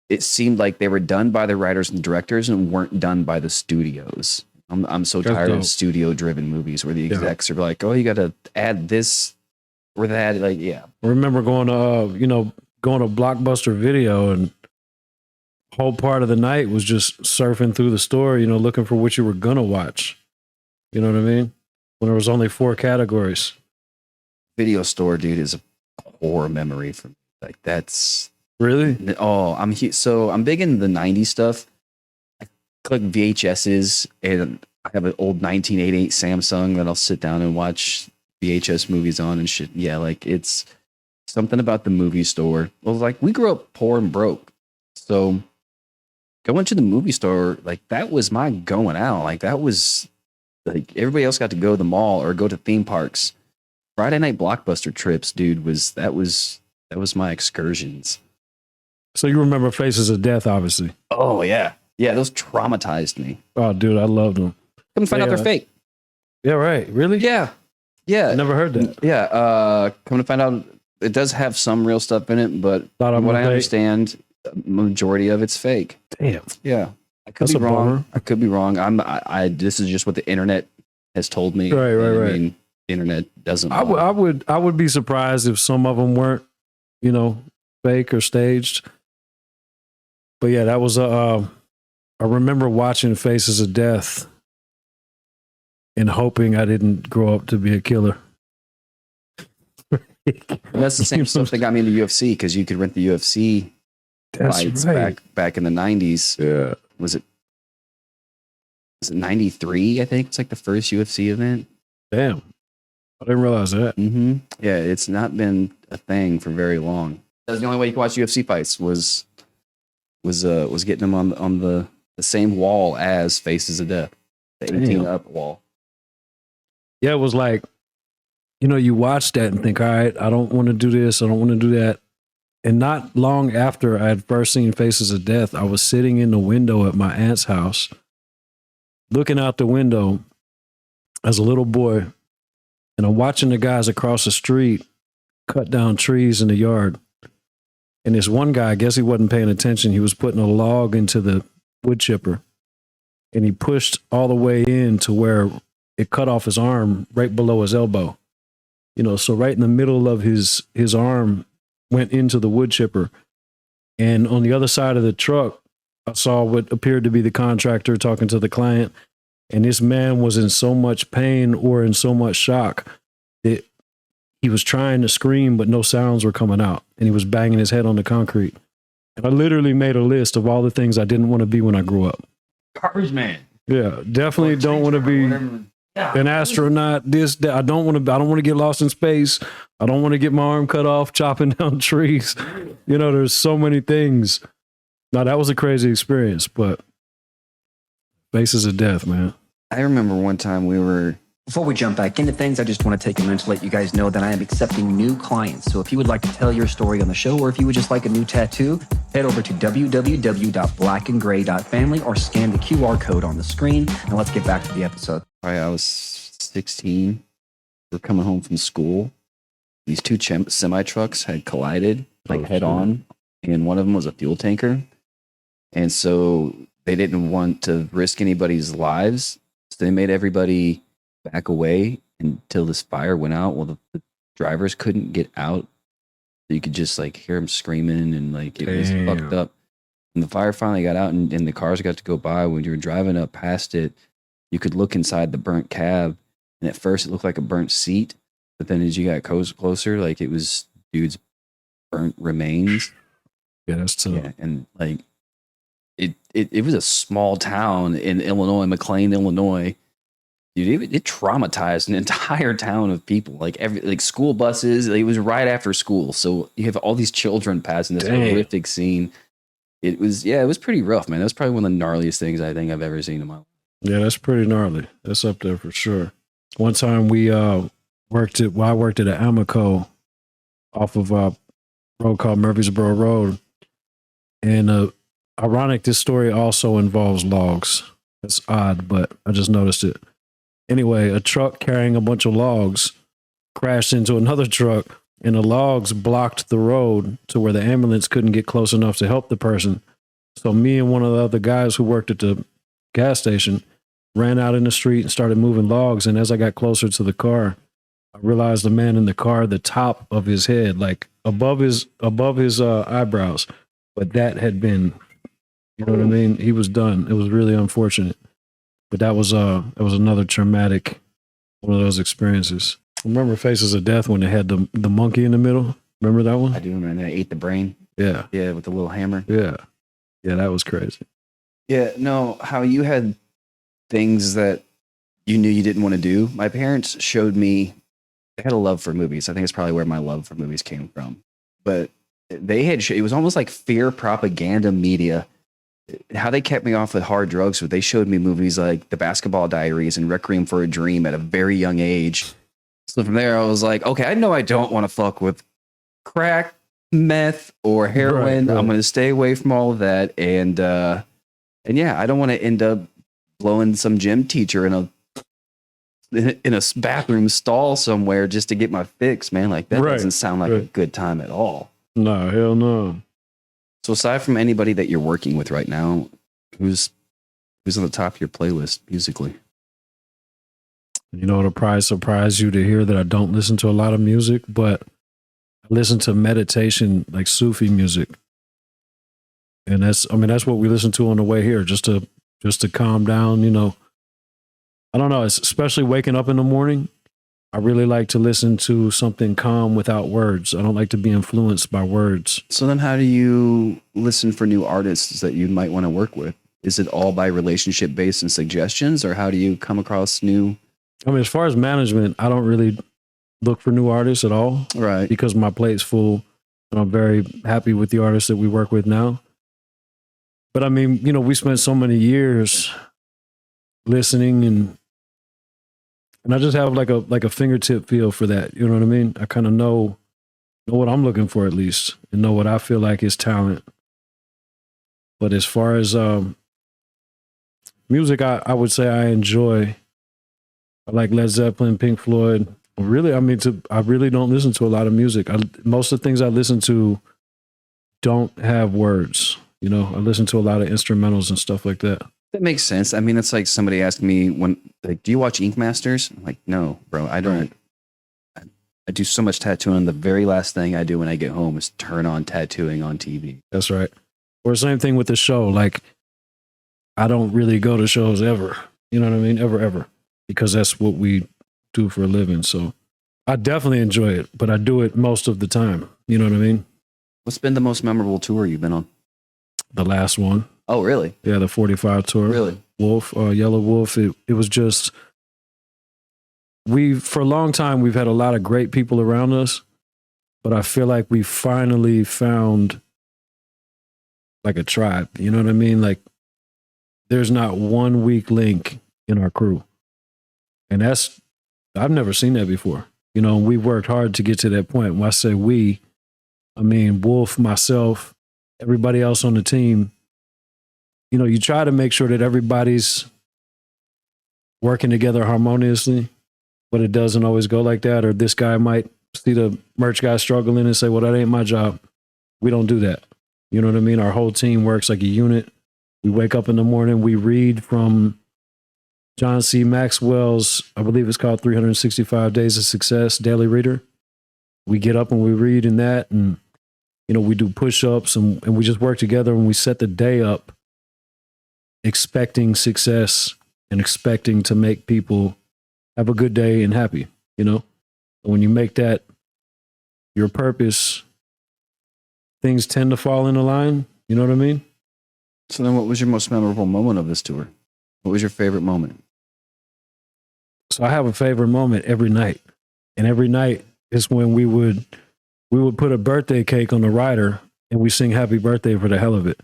It seemed like they were done by the writers and directors and weren't done by the studios. I'm so tired of studio-driven movies where the execs are like, "Oh, you got to add this or that." Like, yeah. I remember going to going to Blockbuster Video, and whole part of the night was just surfing through the store, looking for what you were gonna watch. You know what I mean? When there was only 4 categories. Video store, dude, is a horror memory for me. Like, that's really. Oh, I'm big in the '90s stuff. I collect VHSs, and I have an old 1988 Samsung that I'll sit down and watch VHS movies on and shit. Yeah, like it's something about the movie store. Well, like we grew up poor and broke, so going to the movie store, like that was my going out. Like that was like everybody else got to go to the mall or go to theme parks. Friday night Blockbuster trips, dude, that was my excursions. So you remember Faces of Death, obviously. Oh yeah. Yeah, those traumatized me. Oh, dude, I loved them. Come find out they're fake. Yeah, right. Really? Yeah. Yeah. I never heard that. Yeah. Come to find out it does have some real stuff in it, but from what I understand, the majority of it's fake. Damn. Yeah. I could be wrong. Bummer. I could be wrong. This is just what the internet has told me. Right. I mean, the internet doesn't lie. I would be surprised if some of them weren't, fake or staged. But yeah, that was I remember watching Faces of Death and hoping I didn't grow up to be a killer. That's the same stuff that got me into UFC because you could rent the UFC fights back in the 90s. Yeah. Was it 93? I think it's like the first UFC event. Damn. I didn't realize that. Mm-hmm. Yeah, it's not been a thing for very long. That was the only way you could watch UFC fights was getting them on the same wall as Faces of Death, the 18 up wall. Yeah, it was like, you watch that and think, all right, I don't want to do this, I don't want to do that. And not long after I had first seen Faces of Death, I was sitting in the window at my aunt's house, looking out the window as a little boy, and I'm watching the guys across the street cut down trees in the yard. And this one guy, I guess he wasn't paying attention. He was putting a log into the wood chipper, and he pushed all the way in to where it cut off his arm right below his elbow. So right in the middle of his arm went into the wood chipper. And on the other side of the truck, I saw what appeared to be the contractor talking to the client. And this man was in so much pain or in so much shock that he was trying to scream, but no sounds were coming out. And he was banging his head on the concrete. And I literally made a list of all the things I didn't want to be when I grew up. Garbage man. Yeah, definitely don't want to be an astronaut. I don't want to get lost in space. I don't want to get my arm cut off chopping down trees. There's so many things. Now that was a crazy experience, but Faces of Death, man. I remember one time Before we jump back into things, I just want to take a minute to let you guys know that I am accepting new clients. So if you would like to tell your story on the show, or if you would just like a new tattoo, head over to www.blackandgray.family or scan the QR code on the screen. And let's get back to the episode. I was 16. We're coming home from school. These two semi trucks had collided, head on and one of them was a fuel tanker. And so they didn't want to risk anybody's lives. So they made everybody back away until this fire went out. Well, the drivers couldn't get out. You could just like hear them screaming and like it was fucked up. And the fire finally got out and the cars got to go by. When you were driving up past it, you could look inside the burnt cab. And at first it looked like a burnt seat. But then as you got closer, like it was dude's burnt remains. Yeah, that's tough. Yeah, and like it was a small town in Illinois, McLean, Illinois. Dude, it traumatized an entire town of people. Like school buses. It was right after school, so you have all these children passing this horrific scene. It was pretty rough, man. That was probably one of the gnarliest things I think I've ever seen in my life. Yeah, that's pretty gnarly. That's up there for sure. One time we I worked at an Amoco off of a road called Murfreesboro Road, and ironic, this story also involves logs. That's odd, but I just noticed it. Anyway, a truck carrying a bunch of logs crashed into another truck, and the logs blocked the road to where the ambulance couldn't get close enough to help the person. So me and one of the other guys who worked at the gas station ran out in the street and started moving logs. And as I got closer to the car, I realized the man in the car, the top of his head, like above his eyebrows, but that had been, you know what I mean? He was done. It was really unfortunate. But that was another traumatic one of those experiences. Remember Faces of Death when they had the monkey in the middle? Remember that one? I do remember. They ate the brain. Yeah. Yeah, with the little hammer. Yeah. Yeah, that was crazy. Yeah, no, how you had things that you knew you didn't want to do. My parents showed me, they had a love for movies. I think it's probably where my love for movies came from. But they had, it was almost like fear propaganda media. How they kept me off with hard drugs, but they showed me movies like The Basketball Diaries and Requiem for a Dream at a very young age. So from there, I was like, okay, I know I don't want to fuck with crack, meth, or heroin. Right. I'm going to stay away from all of that. And yeah, I don't want to end up blowing some gym teacher in a bathroom stall somewhere just to get my fix, man. Like that doesn't sound like a good time at all. No, hell no. So aside from anybody that you're working with right now, who's on the top of your playlist musically? You know, it'll probably surprise you to hear that I don't listen to a lot of music, but I listen to meditation, like Sufi music. And that's what we listen to on the way here, just to calm down, you know. I don't know, especially waking up in the morning. I really like to listen to something calm without words. I don't like to be influenced by words. So then how do you listen for new artists that you might want to work with? Is it all by relationship based and suggestions, or how do you come across new? I mean, as far as management, I don't really look for new artists at all. Right. Because my plate's full and I'm very happy with the artists that we work with now. But I mean, you know, we spent so many years listening and I just have like a fingertip feel for that. You know what I mean? I kind of know what I'm looking for at least and know what I feel like is talent. But as far as music, I would say I enjoy. I like Led Zeppelin, Pink Floyd. Really, I really don't listen to a lot of music. Most of the things I listen to don't have words. You know, I listen to a lot of instrumentals and stuff like that. That makes sense. I mean, it's like somebody asked me do you watch Ink Masters? I'm like, no, bro, I don't. I do so much tattooing. The very last thing I do when I get home is turn on tattooing on TV. That's right. Or same thing with the show. Like, I don't really go to shows ever. You know what I mean? Ever. Because that's what we do for a living. So I definitely enjoy it, but I do it most of the time. You know what I mean? What's been the most memorable tour you've been on? The last one. Oh, really? Yeah, the 45 tour. Really? Yelawolf. It was just, for a long time, we've had a lot of great people around us, but I feel like we finally found like a tribe. You know what I mean? Like there's not one weak link in our crew. And I've never seen that before. You know, we worked hard to get to that point. When I say we, I mean Wolf, myself, everybody else on the team. You know, you try to make sure that everybody's working together harmoniously, but it doesn't always go like that. Or this guy might see the merch guy struggling and say, well, that ain't my job. We don't do that. You know what I mean? Our whole team works like a unit. We wake up in the morning, we read from John C. Maxwell's, I believe it's called 365 Days of Success, Daily Reader. We get up and we read in that, and, you know, we do push-ups, and we just work together, and we set the day up expecting success and expecting to make people have a good day and happy, you know? And when you make that your purpose, things tend to fall into line. You know what I mean? So then what was your most memorable moment of this tour? What was your favorite moment? So I have a favorite moment every night. And every night is when we would put a birthday cake on the rider and we sing happy birthday for the hell of it.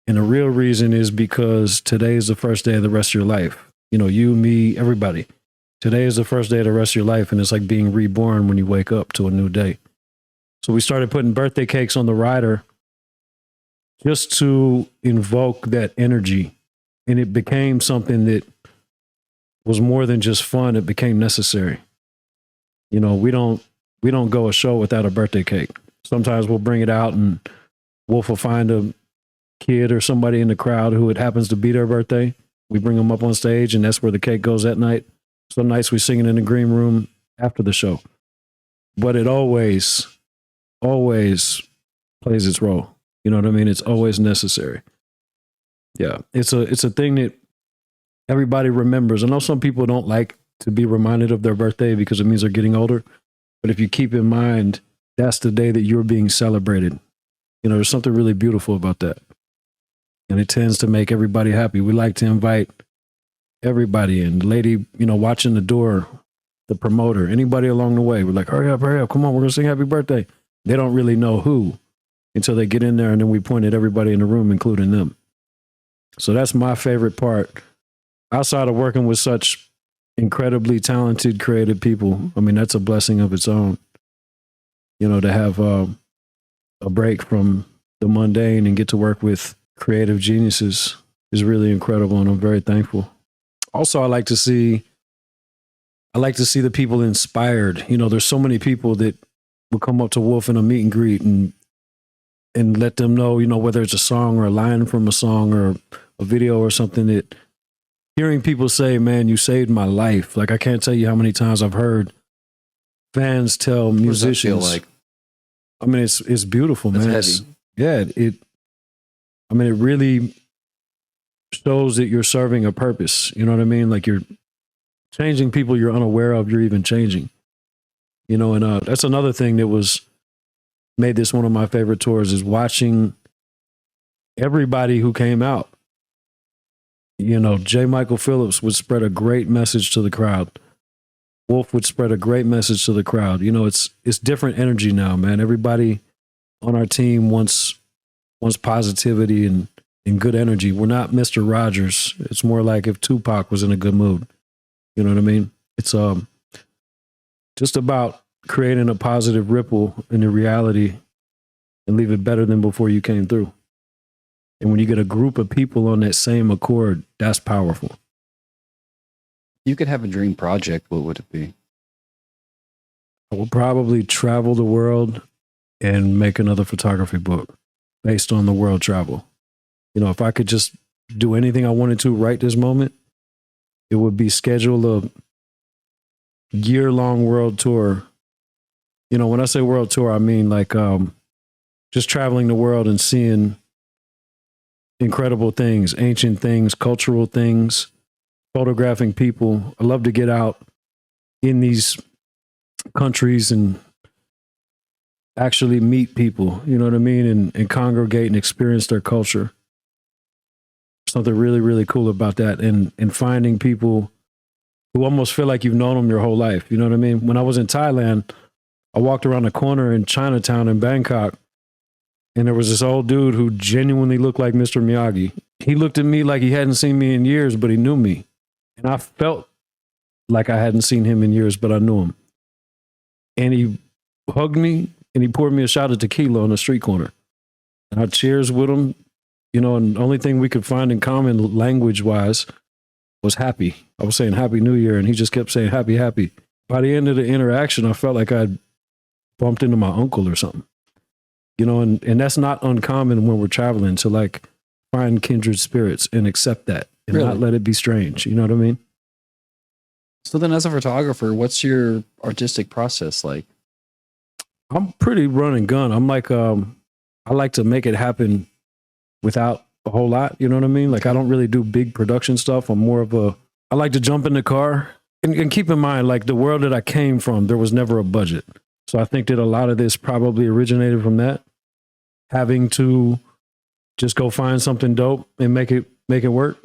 And the real reason is because today is the first day of the rest of your life. You know, you, me, everybody. Today is the first day of the rest of your life, and it's like being reborn when you wake up to a new day. So we started putting birthday cakes on the rider just to invoke that energy. And it became something that was more than just fun. It became necessary. You know, we don't go a show without a birthday cake. Sometimes we'll bring it out and Wolf will find a kid or somebody in the crowd who it happens to be their birthday. We bring them up on stage, and that's where the cake goes that night. Some nights we sing it in the green room after the show. But it always plays its role. You know what I mean? It's always necessary. Yeah, it's a thing that everybody remembers. I know some people don't like to be reminded of their birthday because it means they're getting older. But if you keep in mind, that's the day that you're being celebrated. You know, there's something really beautiful about that. And it tends to make everybody happy. We like to invite everybody in. The lady, you know, watching the door, the promoter, anybody along the way. We're like, hurry up, come on, we're going to sing happy birthday. They don't really know who until they get in there, and then we point at everybody in the room, including them. So that's my favorite part. Outside of working with such incredibly talented, creative people, I mean, that's a blessing of its own. You know, to have a break from the mundane and get to work with creative geniuses is really incredible, and I'm very thankful. Also, I like to see the people inspired. You know, there's so many people that will come up to Wolf in a meet and greet and let them know, you know, whether it's a song or a line from a song or a video or something, that hearing people say, man, you saved my life. Like, I can't tell you how many times I've heard fans tell musicians. What does that feel like? I mean, it's beautiful, man. It's heavy. It really shows that you're serving a purpose. You know what I mean? Like, you're changing people you're unaware of, you're even changing. You know, and that's another thing that made this one of my favorite tours, is watching everybody who came out. You know, J. Michael Phillips would spread a great message to the crowd. Wolf would spread a great message to the crowd. You know, it's different energy now, man. Everybody on our team wants positivity and good energy. We're not Mr. Rogers. It's more like if Tupac was in a good mood. You know what I mean? It's just about creating a positive ripple in the reality and leave it better than before you came through. And when you get a group of people on that same accord, that's powerful. You could have a dream project. What would it be? I will probably travel the world and make another photography book based on the world travel. You know, if I could just do anything I wanted to right this moment, it would be schedule a year-long world tour. You know, when I say world tour, I mean like just traveling the world and seeing incredible things, ancient things, cultural things, photographing people. I love to get out in these countries and actually meet people, you know what I mean? And congregate and experience their culture. Something really, really cool about that. And finding people who almost feel like you've known them your whole life. You know what I mean? When I was in Thailand, I walked around the corner in Chinatown in Bangkok, and there was this old dude who genuinely looked like Mr. Miyagi. He looked at me like he hadn't seen me in years, but he knew me. And I felt like I hadn't seen him in years, but I knew him. And he hugged me and he poured me a shot of tequila on the street corner. And I cheers with him, you know, and the only thing we could find in common language-wise was happy. I was saying Happy New Year, and he just kept saying happy, happy. By the end of the interaction, I felt like I'd bumped into my uncle or something. you know, and that's not uncommon when we're traveling to like find kindred spirits and accept that and Really? not let it be strange. You know what I mean? So then as a photographer, what's your artistic process like? I'm pretty run and gun. I'm like, I like to make it happen without a whole lot. You know what I mean? Like I don't really do big production stuff. I'm more of I like to jump in the car and keep in mind, like the world that I came from, there was never a budget. So I think that a lot of this probably originated from that, having to just go find something dope and make it work.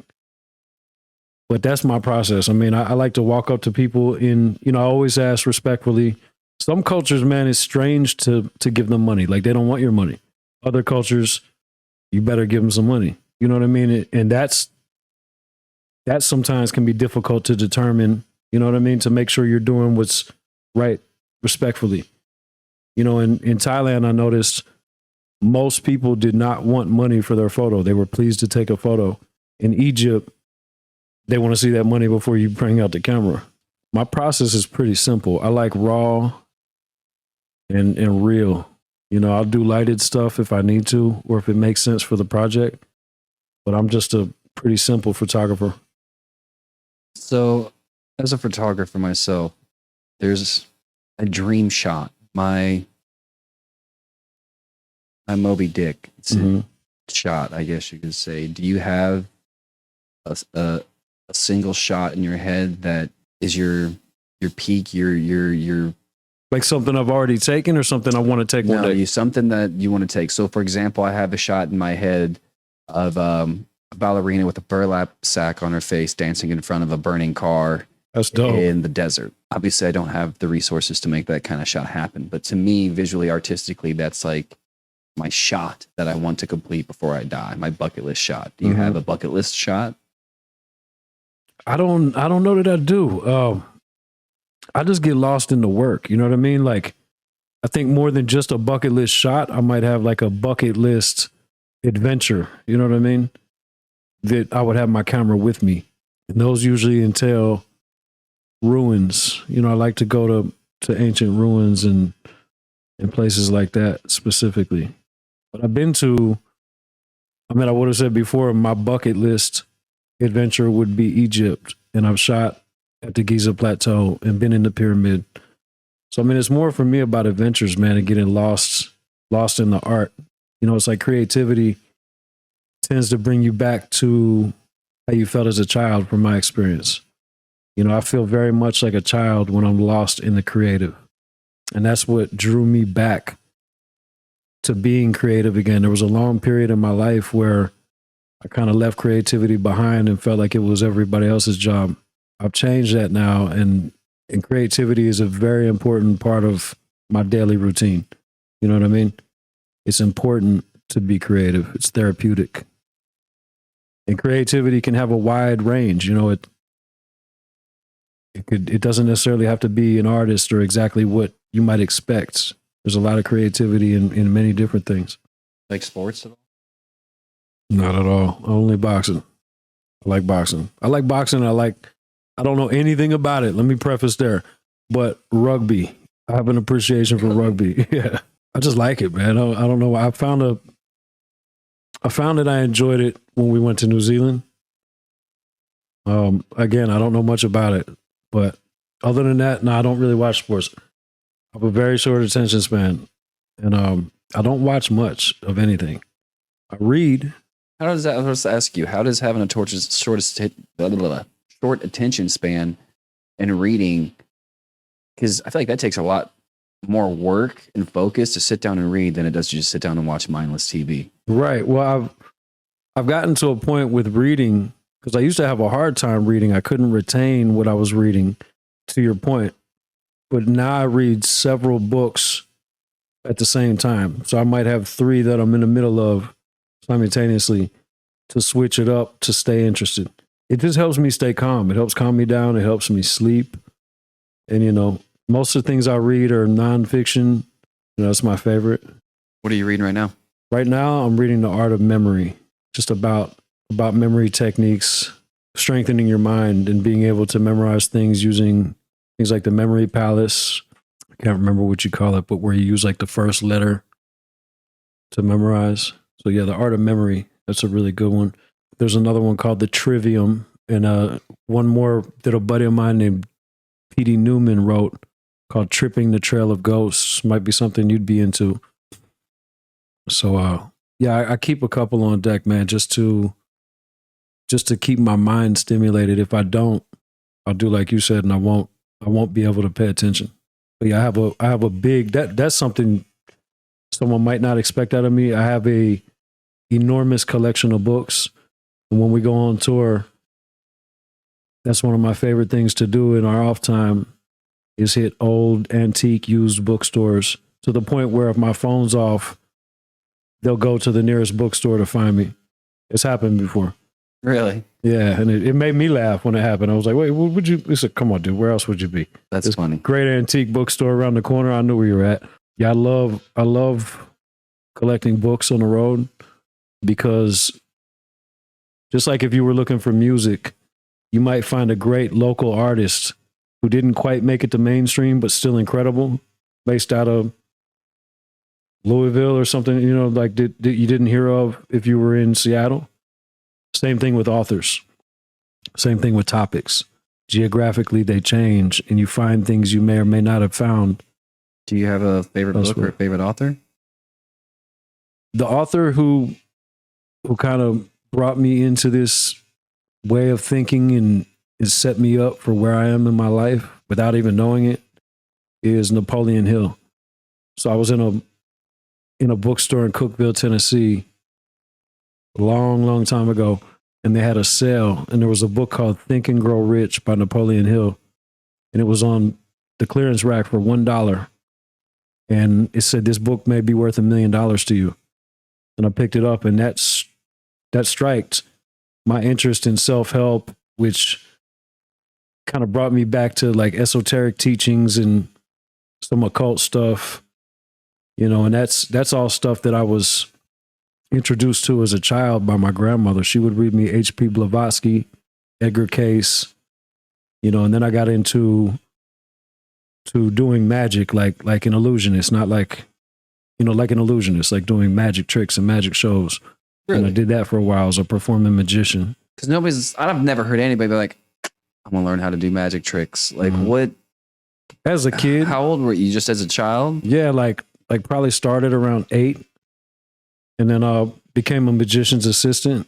But that's my process. I mean, I like to walk up to people I always ask respectfully. Some cultures, man, it's strange to give them money. Like they don't want your money. Other cultures, you better give them some money. You know what I mean? And that sometimes can be difficult to determine, you know what I mean? To make sure you're doing what's right respectfully. You know, in Thailand, I noticed most people did not want money for their photo. They were pleased to take a photo. In Egypt, they want to see that money before you bring out the camera. My process is pretty simple. I like raw and real. You know, I'll do lighted stuff if I need to, or if it makes sense for the project. But I'm just a pretty simple photographer. So as a photographer myself, there's a dream shot. My Moby Dick. It's a shot, I guess you could say. Do you have a single shot in your head that is your peak, your like something I've already taken or something I want to take one day? Something that you want to take. So for example, I have a shot in my head of a ballerina with a burlap sack on her face dancing in front of a burning car. That's dope. In the desert. Obviously I don't have the resources to make that kind of shot happen, but to me, visually, artistically, that's like my shot that I want to complete before I die. My bucket list shot. Do you have a bucket list shot? I don't know that I do. I just get lost in the work. You know what I mean? Like, I think more than just a bucket list shot, I might have like a bucket list adventure. You know what I mean? That I would have my camera with me. And those usually entail ruins. You know, I like to go to ancient ruins and places like that specifically. But I've been to, I would have said before, my bucket list adventure would be Egypt. And I've shot at the Giza Plateau and been in the pyramid. So, it's more for me about adventures, man, and getting lost in the art. You know, it's like creativity tends to bring you back to how you felt as a child from my experience. You know, I feel very much like a child when I'm lost in the creative. And that's what drew me back to being creative again. There was a long period in my life where I kind of left creativity behind and felt like it was everybody else's job. I've changed that now, and creativity is a very important part of my daily routine. You know what I mean? It's important to be creative. It's therapeutic. And creativity can have a wide range. You know, it doesn't necessarily have to be an artist or exactly what you might expect. There's a lot of creativity in many different things. Like sports at all? Not at all. Only boxing. I like boxing. I don't know anything about it. Let me preface there. But rugby. I have an appreciation for rugby. Yeah. I just like it, man. I don't know. I found that I enjoyed it when we went to New Zealand. Again, I don't know much about it, but other than that, no, I don't really watch sports. I have a very short attention span, and I don't watch much of anything. I read. How does that? I was to ask you. How does having a short attention span and reading? Because I feel like that takes a lot more work and focus to sit down and read than it does to just sit down and watch mindless TV. Right. Well, I've gotten to a point with reading, because I used to have a hard time reading. I couldn't retain what I was reading, to your point. But now I read several books at the same time. So I might have 3 that I'm in the middle of simultaneously to switch it up to stay interested. It just helps me stay calm. It helps calm me down. It helps me sleep. And, you know, most of the things I read are nonfiction. You know, that's my favorite. What are you reading right now? Right now, I'm reading The Art of Memory, just about memory techniques, strengthening your mind and being able to memorize things using things like the memory palace. I can't remember what you call it, but where you use like the first letter to memorize. So yeah, the art of memory, that's a really good one. There's another one called The Trivium, and one more that a buddy of mine named P.D. Newman wrote called Tripping the Trail of Ghosts. Might be something you'd be into. So yeah, I keep a couple on deck, man, just to keep my mind stimulated. If I don't, I'll do like you said, and I won't be able to pay attention. But yeah, I have a big, that's something someone might not expect out of me. I have a enormous collection of books. And when we go on tour, that's one of my favorite things to do in our off time is hit old, antique, used bookstores to the point where if my phone's off, they'll go to the nearest bookstore to find me. It's happened before. Really? Yeah, and it made me laugh when it happened. I was like, wait, what would you? He said, come on, dude, where else would you be? That's funny. Great antique bookstore around the corner. I knew where you were at. Yeah, I love collecting books on the road because just like if you were looking for music, you might find a great local artist who didn't quite make it to mainstream, but still incredible, based out of Louisville or something, you know, like that you didn't hear of if you were in Seattle. Same thing with authors. Same thing with topics. Geographically, they change, and you find things you may or may not have found. Do you have a favorite book or a favorite author? The author who kind of brought me into this way of thinking and has set me up for where I am in my life without even knowing it is Napoleon Hill. So I was in a bookstore in Cookeville, Tennessee, a long time ago, and they had a sale, and there was a book called Think and Grow Rich by Napoleon Hill, and it was on the clearance rack for $1, and it said this book may be worth $1 million to you. And I picked it up, and that striked my interest in self-help, which kind of brought me back to like esoteric teachings and some occult stuff, you know, and that's all stuff that I was introduced to as a child by my grandmother. She would read me H.P. Blavatsky, Edgar Cayce, you know, and then I got into doing magic like an illusionist, not like, you know, like an illusionist, like doing magic tricks and magic shows. Really? And I did that for a while as a performing magician. Because I've never heard anybody be like, I want to learn how to do magic tricks. Like what? As a kid. How old were you? Just as a child? Yeah, like probably started around 8. And then became a magician's assistant.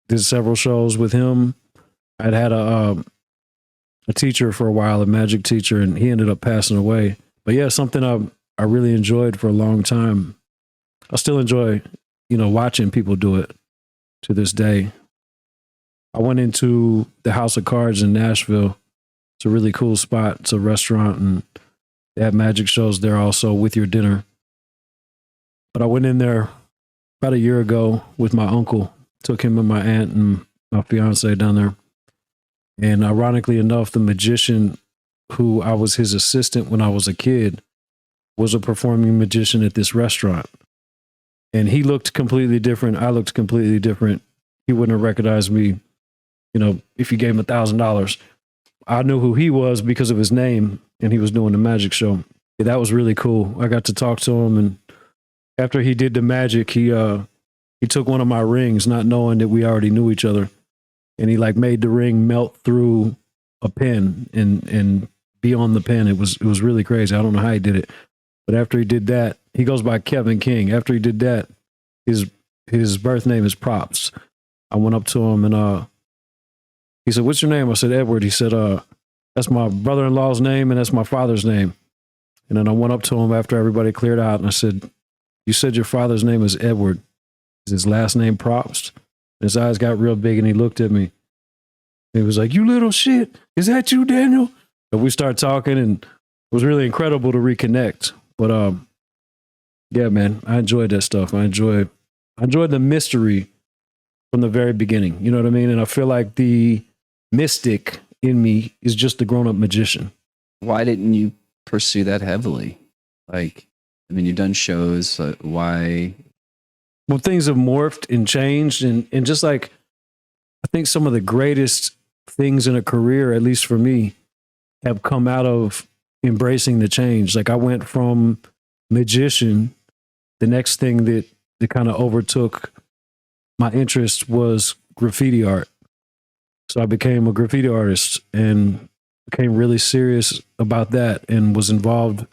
Did several shows with him. I'd had a teacher for a while, a magic teacher, and he ended up passing away. But yeah, something I really enjoyed for a long time. I still enjoy, you know, watching people do it to this day. I went into the House of Cards in Nashville. It's a really cool spot. It's a restaurant, and they have magic shows there also with your dinner. But I went in there about a year ago with my uncle, took him and my aunt and my fiance down there. And ironically enough, the magician who I was his assistant when I was a kid was a performing magician at this restaurant. And he looked completely different. I looked completely different. He wouldn't have recognized me, you know, if you gave him $1,000. I knew who he was because of his name, and he was doing the magic show. Yeah, that was really cool. I got to talk to him, and after he did the magic, he took one of my rings, not knowing that we already knew each other, and he like made the ring melt through a pen and be on the pen. It was really crazy. I don't know how he did it, but after he did that, he goes by Kevin King. After he did that, his birth name is Props. I went up to him and he said, "What's your name?" I said, "Edward." He said, "That's my brother-in-law's name and that's my father's name." And then I went up to him after everybody cleared out and I said, "You said your father's name is Edward. Is his last name Props?" His eyes got real big and he looked at me. He was like, "You little shit. Is that you, Daniel?" And we started talking, and it was really incredible to reconnect. But yeah, man, I enjoyed that stuff. I enjoyed the mystery from the very beginning. You know what I mean? And I feel like the mystic in me is just a grown-up magician. Why didn't you pursue that heavily? Like, I mean, you've done shows. Why? Well, things have morphed and changed. And just like, I think some of the greatest things in a career, at least for me, have come out of embracing the change. Like I went from magician, the next thing that that kind of overtook my interest was graffiti art. So I became a graffiti artist and became really serious about that, and was involved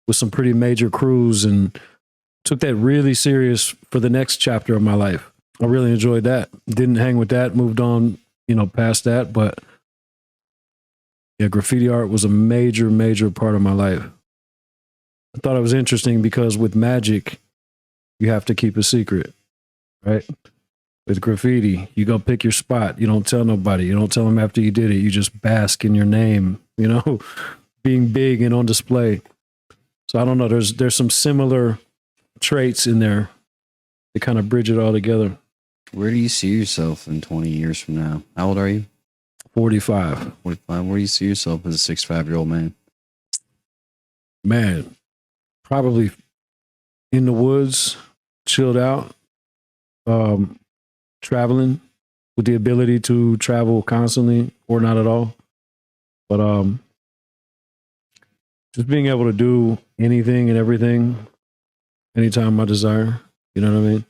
with some pretty major crews and took that really serious for the next chapter of my life. I really enjoyed that. Didn't hang with that, moved on, past that. But yeah, graffiti art was a major, major part of my life. I thought it was interesting because with magic, you have to keep a secret, right? With graffiti, you go pick your spot. You don't tell nobody. You don't tell them after you did it. You just bask in your name, being big and on display. So I don't know. There's some similar traits in there that kind of bridge it all together. Where do you see yourself in 20 years from now? How old are you? 45. 45. Where do you see yourself as a 65-year-old man? Man, probably in the woods, chilled out, traveling with the ability to travel constantly or not at all. But just being able to do anything and everything anytime I desire, you know what I mean?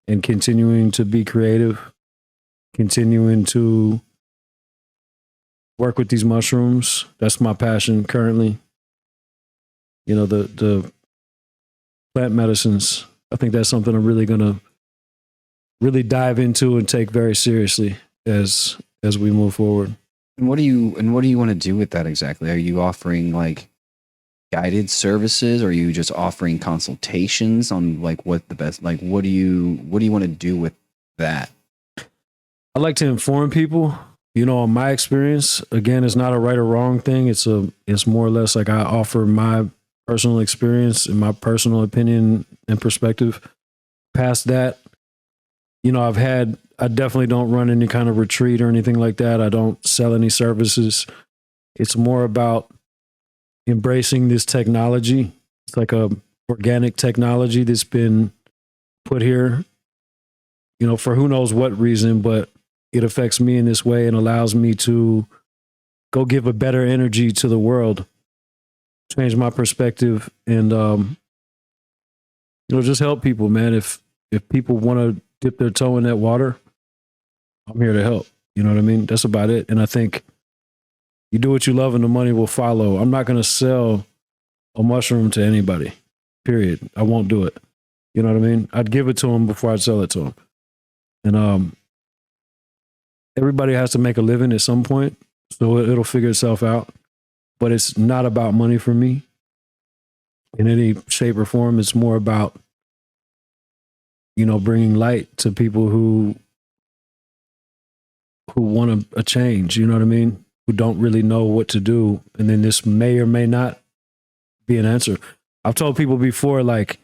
And continuing to be creative, continuing to work with these mushrooms. That's my passion currently. The plant medicines. I think that's something I'm really gonna really dive into and take very seriously as we move forward. And what do you want to do with that exactly? Are you offering like guided services? Or are you just offering consultations on like what the best, like what do you want to do with that? I like to inform people, on my experience. Again, it's not a right or wrong thing. It's more or less like I offer my personal experience and my personal opinion and perspective. Past that, I definitely don't run any kind of retreat or anything like that. I don't sell any services. It's more about embracing this technology. It's like a organic technology that's been put here, for who knows what reason, but it affects me in this way and allows me to go give a better energy to the world, change my perspective, and just help people, man. If people want to dip their toe in that water, I'm here to help. You know what I mean? That's about it. And I think you do what you love and the money will follow. I'm not going to sell a mushroom to anybody, period. I won't do it. You know what I mean? I'd give it to them before I'd sell it to them. And everybody has to make a living at some point, so it'll figure itself out. But it's not about money for me in any shape or form. It's more about, bringing light to people who want a change, you know what I mean? Who don't really know what to do. And then this may or may not be an answer. I've told people before, like,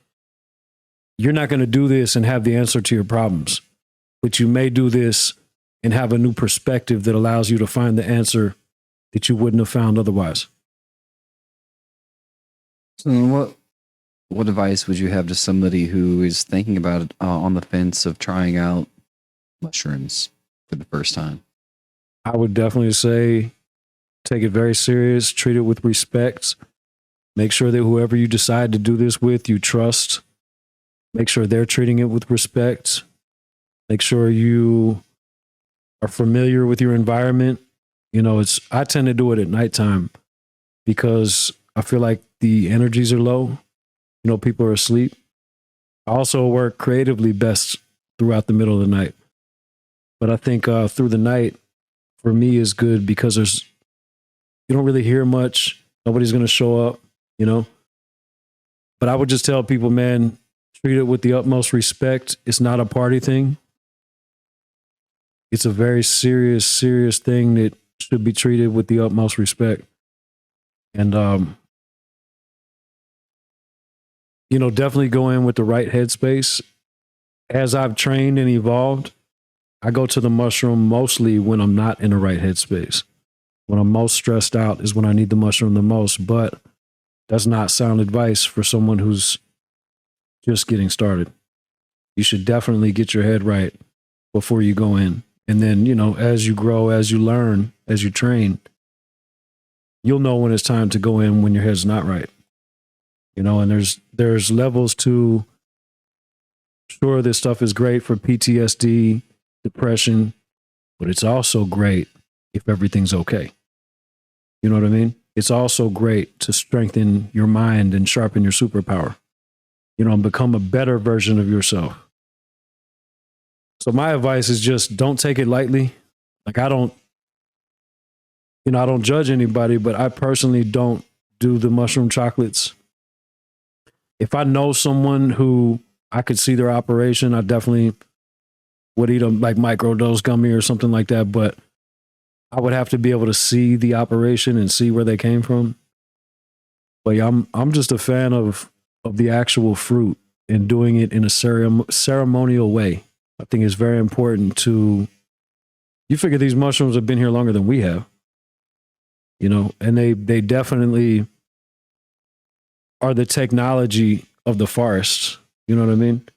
you're not going to do this and have the answer to your problems, but you may do this and have a new perspective that allows you to find the answer that you wouldn't have found otherwise. So what advice would you have to somebody who is thinking about it, on the fence of trying out mushrooms for the first time? I would definitely say take it very serious, treat it with respect. Make sure that whoever you decide to do this with, you trust. Make sure they're treating it with respect. Make sure you are familiar with your environment. I tend to do it at nighttime because I feel like the energies are low. People are asleep. I also work creatively best throughout the middle of the night. But I think through the night, for me, is good because you don't really hear much. Nobody's going to show up, But I would just tell people, man, treat it with the utmost respect. It's not a party thing. It's a very serious, serious thing that should be treated with the utmost respect. And, definitely go in with the right headspace. As I've trained and evolved, I go to the mushroom mostly when I'm not in the right headspace. When I'm most stressed out is when I need the mushroom the most, but that's not sound advice for someone who's just getting started. You should definitely get your head right before you go in. And then, as you grow, as you learn, as you train, you'll know when it's time to go in when your head's not right. And there's levels to Sure, this stuff is great for PTSD, depression, but it's also great if everything's okay. You know what I mean? It's also great to strengthen your mind and sharpen your superpower, you know, and become a better version of yourself. So my advice is just don't take it lightly. Like I don't judge anybody, but I personally don't do the mushroom chocolates. If I know someone who I could see their operation, I definitely would eat a like microdose gummy or something like that. But I would have to be able to see the operation and see where they came from. But yeah, I'm just a fan of the actual fruit and doing it in a ceremonial way. I think it's very important to. You figure these mushrooms have been here longer than we have, you know, and they definitely are the technology of the forest. You know what I mean?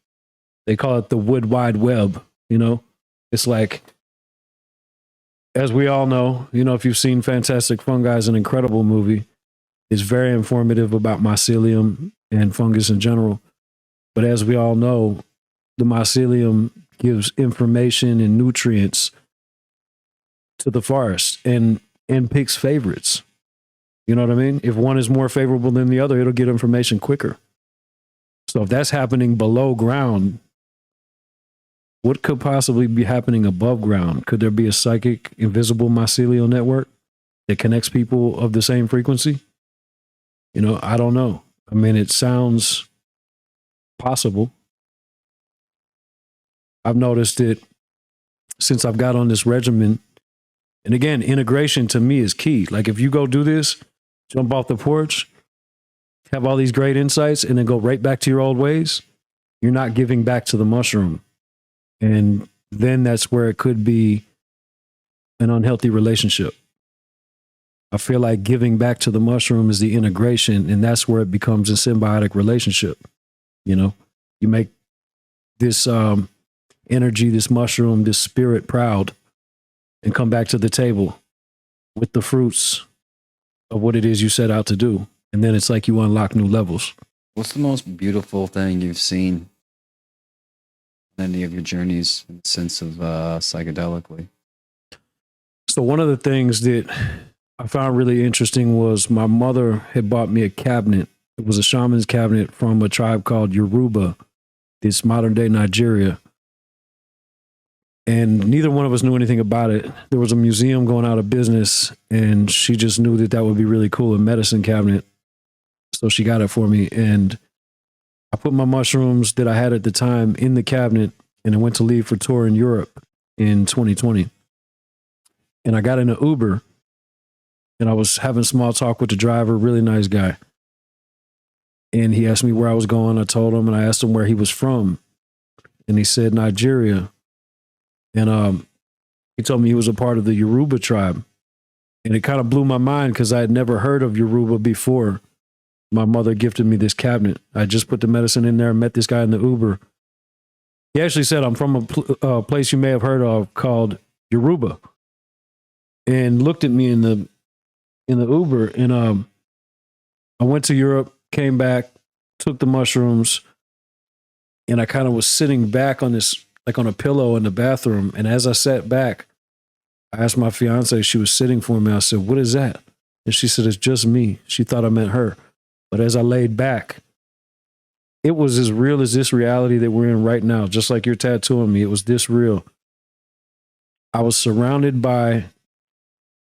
They call it the wood wide web. You know, it's like, as we all know, you know, if you've seen Fantastic Fungi, is an incredible movie. It's very informative about mycelium and fungus in general. But as we all know, the mycelium gives information and nutrients to the forest and picks favorites. You know what I mean? If one is more favorable than the other, it'll get information quicker. So if that's happening below ground, what could possibly be happening above ground? Could there be a psychic, invisible mycelial network that connects people of the same frequency? You know, I don't know. I mean, it sounds possible. I've noticed it since I've got on this regimen. And again, integration to me is key. Like if you go do this, jump off the porch, have all these great insights, and then go right back to your old ways, you're not giving back to the mushroom. And then that's where it could be an unhealthy relationship. I feel like giving back to the mushroom is the integration, and that's where it becomes a symbiotic relationship. You know, you make this energy, this mushroom, this spirit proud, and come back to the table with the fruits of what it is you set out to do. And then it's like you unlock new levels. What's the most beautiful thing you've seen in any of your journeys in the sense of psychedelically? So one of the things that I found really interesting was my mother had bought me a cabinet. It was a shaman's cabinet from a tribe called Yoruba, this modern day Nigeria. And neither one of us knew anything about it. There was a museum going out of business, and she just knew that that would be really cool, a medicine cabinet. So she got it for me. And I put my mushrooms that I had at the time in the cabinet, and I went to leave for tour in Europe in 2020. And I got in an Uber, and I was having small talk with the driver, really nice guy. And he asked me where I was going. I told him, and I asked him where he was from. And he said Nigeria. And he told me he was a part of the Yoruba tribe. And it kind of blew my mind because I had never heard of Yoruba before. My mother gifted me this cabinet. I just put the medicine in there, met this guy in the Uber. He actually said, I'm from a place you may have heard of called Yoruba. And looked at me in the Uber. And I went to Europe, came back, took the mushrooms, and I kind of was sitting back on this, like on a pillow in the bathroom. And as I sat back, I asked my fiance, she was sitting for me. I said, what is that? And she said, it's just me. She thought I meant her. But as I laid back, it was as real as this reality that we're in right now. Just like you're tattooing me, it was this real. I was surrounded by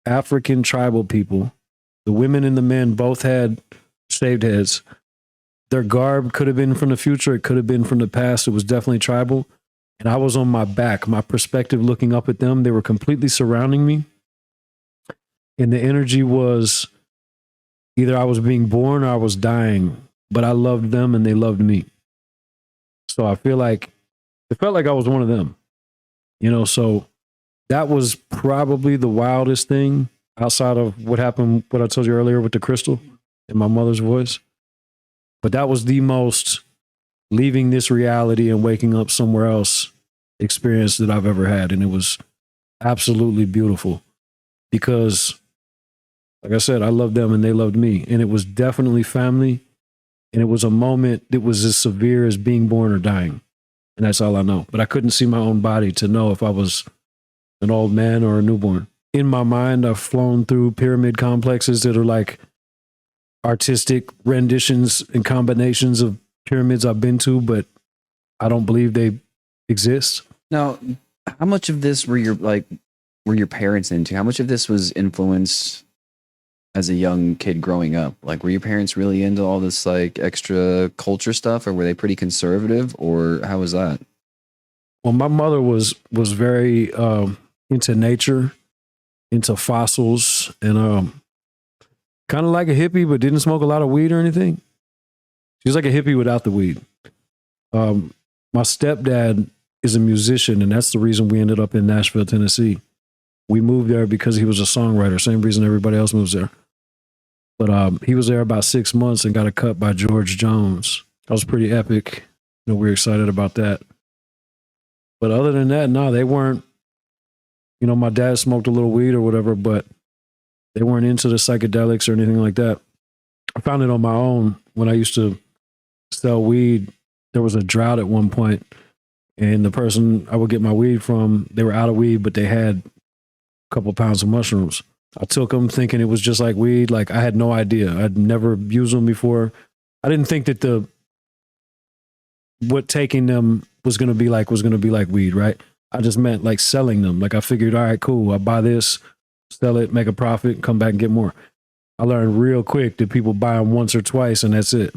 African tribal people. The women and the men both had shaved heads. Their garb could have been from the future. It could have been from the past. It was definitely tribal. And I was on my back, my perspective looking up at them. They were completely surrounding me. And the energy was either I was being born or I was dying, but I loved them and they loved me. So I feel like it felt like I was one of them, you know, so that was probably the wildest thing outside of what happened, what I told you earlier with the crystal in my mother's voice. But that was the most leaving this reality and waking up somewhere else experience that I've ever had. And it was absolutely beautiful because, like I said, I loved them and they loved me. And it was definitely family. And it was a moment that was as severe as being born or dying. And that's all I know. But I couldn't see my own body to know if I was an old man or a newborn. In my mind, I've flown through pyramid complexes that are like artistic renditions and combinations of pyramids I've been to, but I don't believe they exist. Now, how much of this were your parents into? How much of this was influenced as a young kid growing up? Like, were your parents really into all this like extra culture stuff, or were they pretty conservative, or how was that? Well, my mother was very into nature, into fossils, and kind of like a hippie, but didn't smoke a lot of weed or anything. She was like a hippie without the weed. My stepdad is a musician, and that's the reason we ended up in Nashville, Tennessee. We moved there because he was a songwriter, same reason everybody else moves there. But he was there about 6 months and got a cut by George Jones. That was pretty epic. We were excited about that. But other than that, no, they weren't. My dad smoked a little weed or whatever, but they weren't into the psychedelics or anything like that. I found it on my own when I used to sell weed. There was a drought at one point, and the person I would get my weed from, they were out of weed, but they had a couple pounds of mushrooms. I took them thinking it was just like weed. Like, I had no idea. I'd never used them before. I didn't think that what taking them was going to be like weed, right? I just meant like selling them. Like, I figured, all right, cool. I'll buy this, sell it, make a profit, come back and get more. I learned real quick that people buy them once or twice and that's it,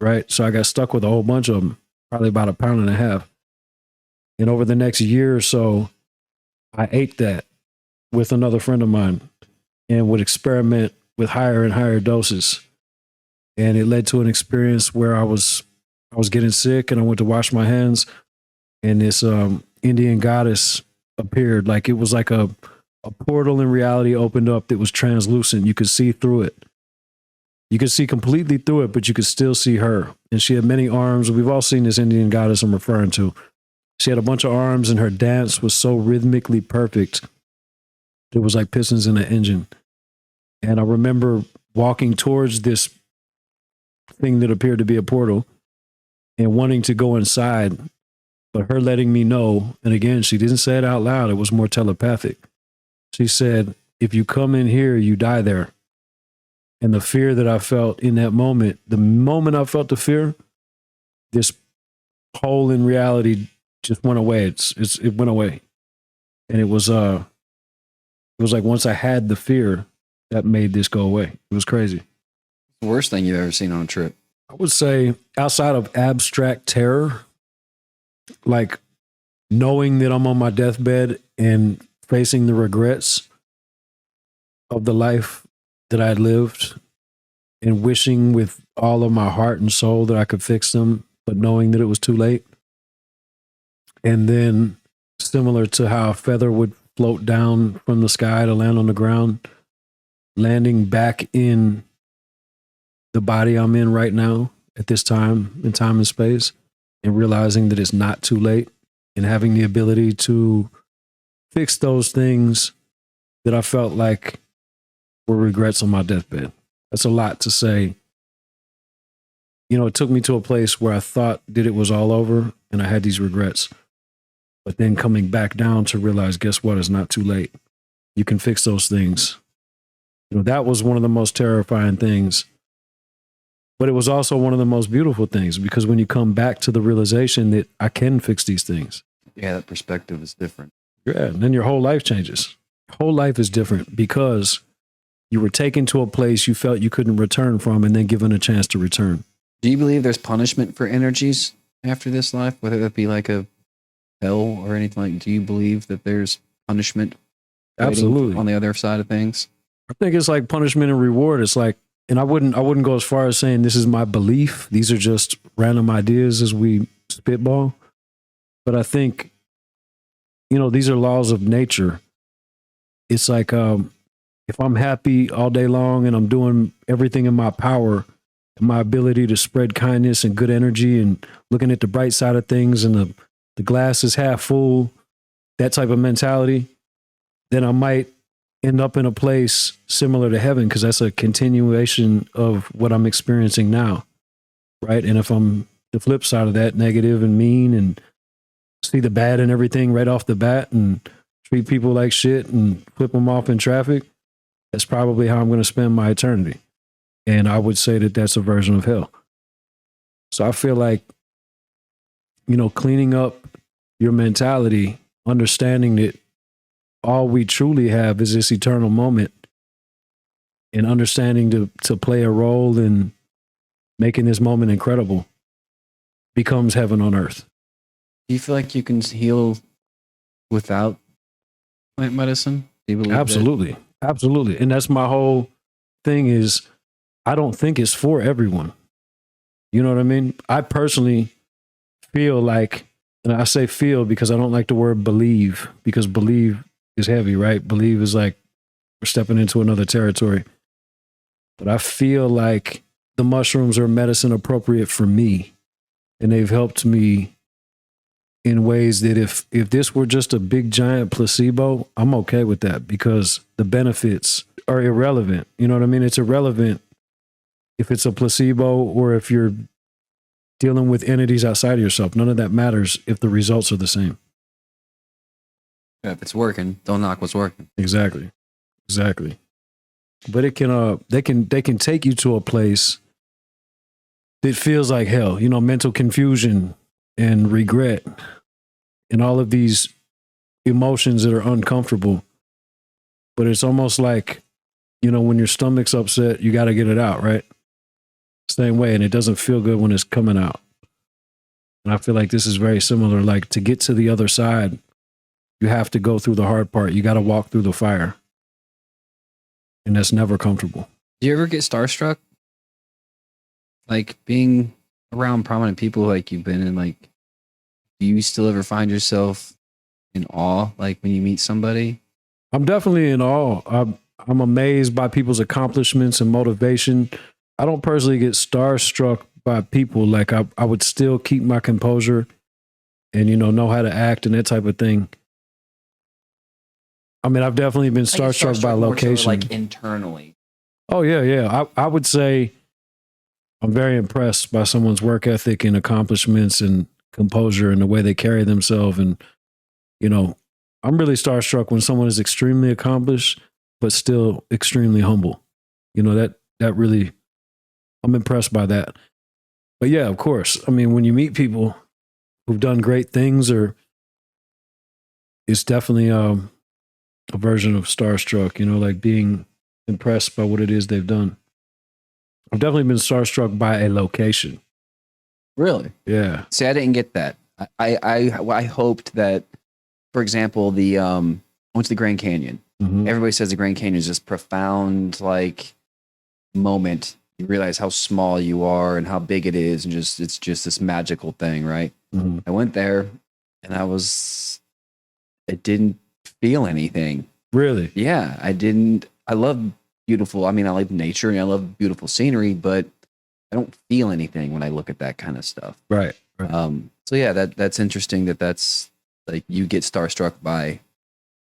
right? So I got stuck with a whole bunch of them, probably about 1.5 pounds. And over the next year or so, I ate that with another friend of mine and would experiment with higher and higher doses. And it led to an experience where I was getting sick and I went to wash my hands, and this Indian goddess appeared. Like, it was like a portal in reality opened up that was translucent. You could see through it. You could see completely through it, but you could still see her. And she had many arms. We've all seen this Indian goddess I'm referring to. She had a bunch of arms, and her dance was so rhythmically perfect. It was like pistons in an engine. And I remember walking towards this thing that appeared to be a portal and wanting to go inside, but her letting me know. And again, she didn't say it out loud. It was more telepathic. She said, if you come in here, you die there. And the fear that I felt in that moment, the moment I felt the fear, this hole in reality just went away. It went away. And it was like once I had the fear, that made this go away. It was crazy. The worst thing you've ever seen on a trip? I would say, outside of abstract terror, like knowing that I'm on my deathbed and facing the regrets of the life that I had lived, and wishing with all of my heart and soul that I could fix them, but knowing that it was too late. And then, similar to how a feather would float down from the sky to land on the ground, landing back in the body I'm in right now at this time in time and space, and realizing that it's not too late, and having the ability to fix those things that I felt like were regrets on my deathbed. That's a lot to say. It took me to a place where I thought that it was all over and I had these regrets. But then coming back down to realize, guess what? It's not too late. You can fix those things. That was one of the most terrifying things. But it was also one of the most beautiful things, because when you come back to the realization that I can fix these things. Yeah, that perspective is different. Yeah, and then your whole life changes. Your whole life is different because you were taken to a place you felt you couldn't return from, and then given a chance to return. Do you believe there's punishment for energies after this life, whether that be like a hell or anything like? Do you believe that there's punishment? Absolutely. On the other side of things? I think it's like punishment and reward. It's like, and I wouldn't go as far as saying this is my belief. These are just random ideas as we spitball. But I think, these are laws of nature. It's like, if I'm happy all day long and I'm doing everything in my power, and my ability to spread kindness and good energy and looking at the bright side of things, and the glass is half full, that type of mentality, then I might end up in a place similar to heaven, because that's a continuation of what I'm experiencing now, right? And if I'm the flip side of that, negative and mean and see the bad in everything right off the bat and treat people like shit and flip them off in traffic, that's probably how I'm going to spend my eternity. And I would say that that's a version of hell. So I feel like, you know, cleaning up your mentality, understanding that all we truly have is this eternal moment, and understanding to play a role in making this moment incredible becomes heaven on earth. Do you feel like you can heal without plant medicine? Do you believe that? Absolutely. Absolutely. And that's my whole thing is I don't think it's for everyone. You know what I mean? I personally feel like, and I say feel because I don't like the word believe, because believe is heavy, right? Believe is like we're stepping into another territory. But I feel like the mushrooms are medicine appropriate for me. And they've helped me in ways that if this were just a big giant placebo, I'm okay with that because the benefits are irrelevant. You know what I mean? It's irrelevant if it's a placebo or if you're dealing with entities outside of yourself. None of that matters if the results are the same. Yeah, if it's working, don't knock what's working. Exactly. Exactly. But it can they can take you to a place that feels like hell, you know, mental confusion and regret and all of these emotions that are uncomfortable. But it's almost like, you know, when your stomach's upset, you got to get it out, right? Same way. And it doesn't feel good when it's coming out. And I feel like this is very similar. Like to get to the other side, you have to go through the hard part. You got to walk through the fire. And that's never comfortable. Do you ever get starstruck? Like being around prominent people like you've been in, like, do you still ever find yourself in awe, like when you meet somebody? I'm definitely in awe. I'm amazed by people's accomplishments and motivation. I don't personally get starstruck by people. Like I would still keep my composure and, you know how to act and that type of thing. I mean, I've definitely been starstruck by location. Like internally. Oh, yeah, yeah. I would say I'm very impressed by someone's work ethic and accomplishments and composure and the way they carry themselves. And, you know, I'm really starstruck when someone is extremely accomplished, but still extremely humble. You know, that really, I'm impressed by that. But yeah, of course. I mean, when you meet people who've done great things, or it's definitely a version of starstruck, you know, like being impressed by what it is they've done. I've definitely been starstruck by a location. Really? Yeah. See, I didn't get that. I hoped that, for example, I went to the Grand Canyon. Mm-hmm. Everybody says the Grand Canyon is this profound, like, moment. You realize how small you are and how big it is, and it's just this magical thing, right? Mm-hmm. I went there, and it didn't feel anything. Really? Yeah, I didn't. I love beautiful. I mean, I like nature and I love beautiful scenery, but I don't feel anything when I look at that kind of stuff. Right. So yeah, that's interesting. That's like you get starstruck by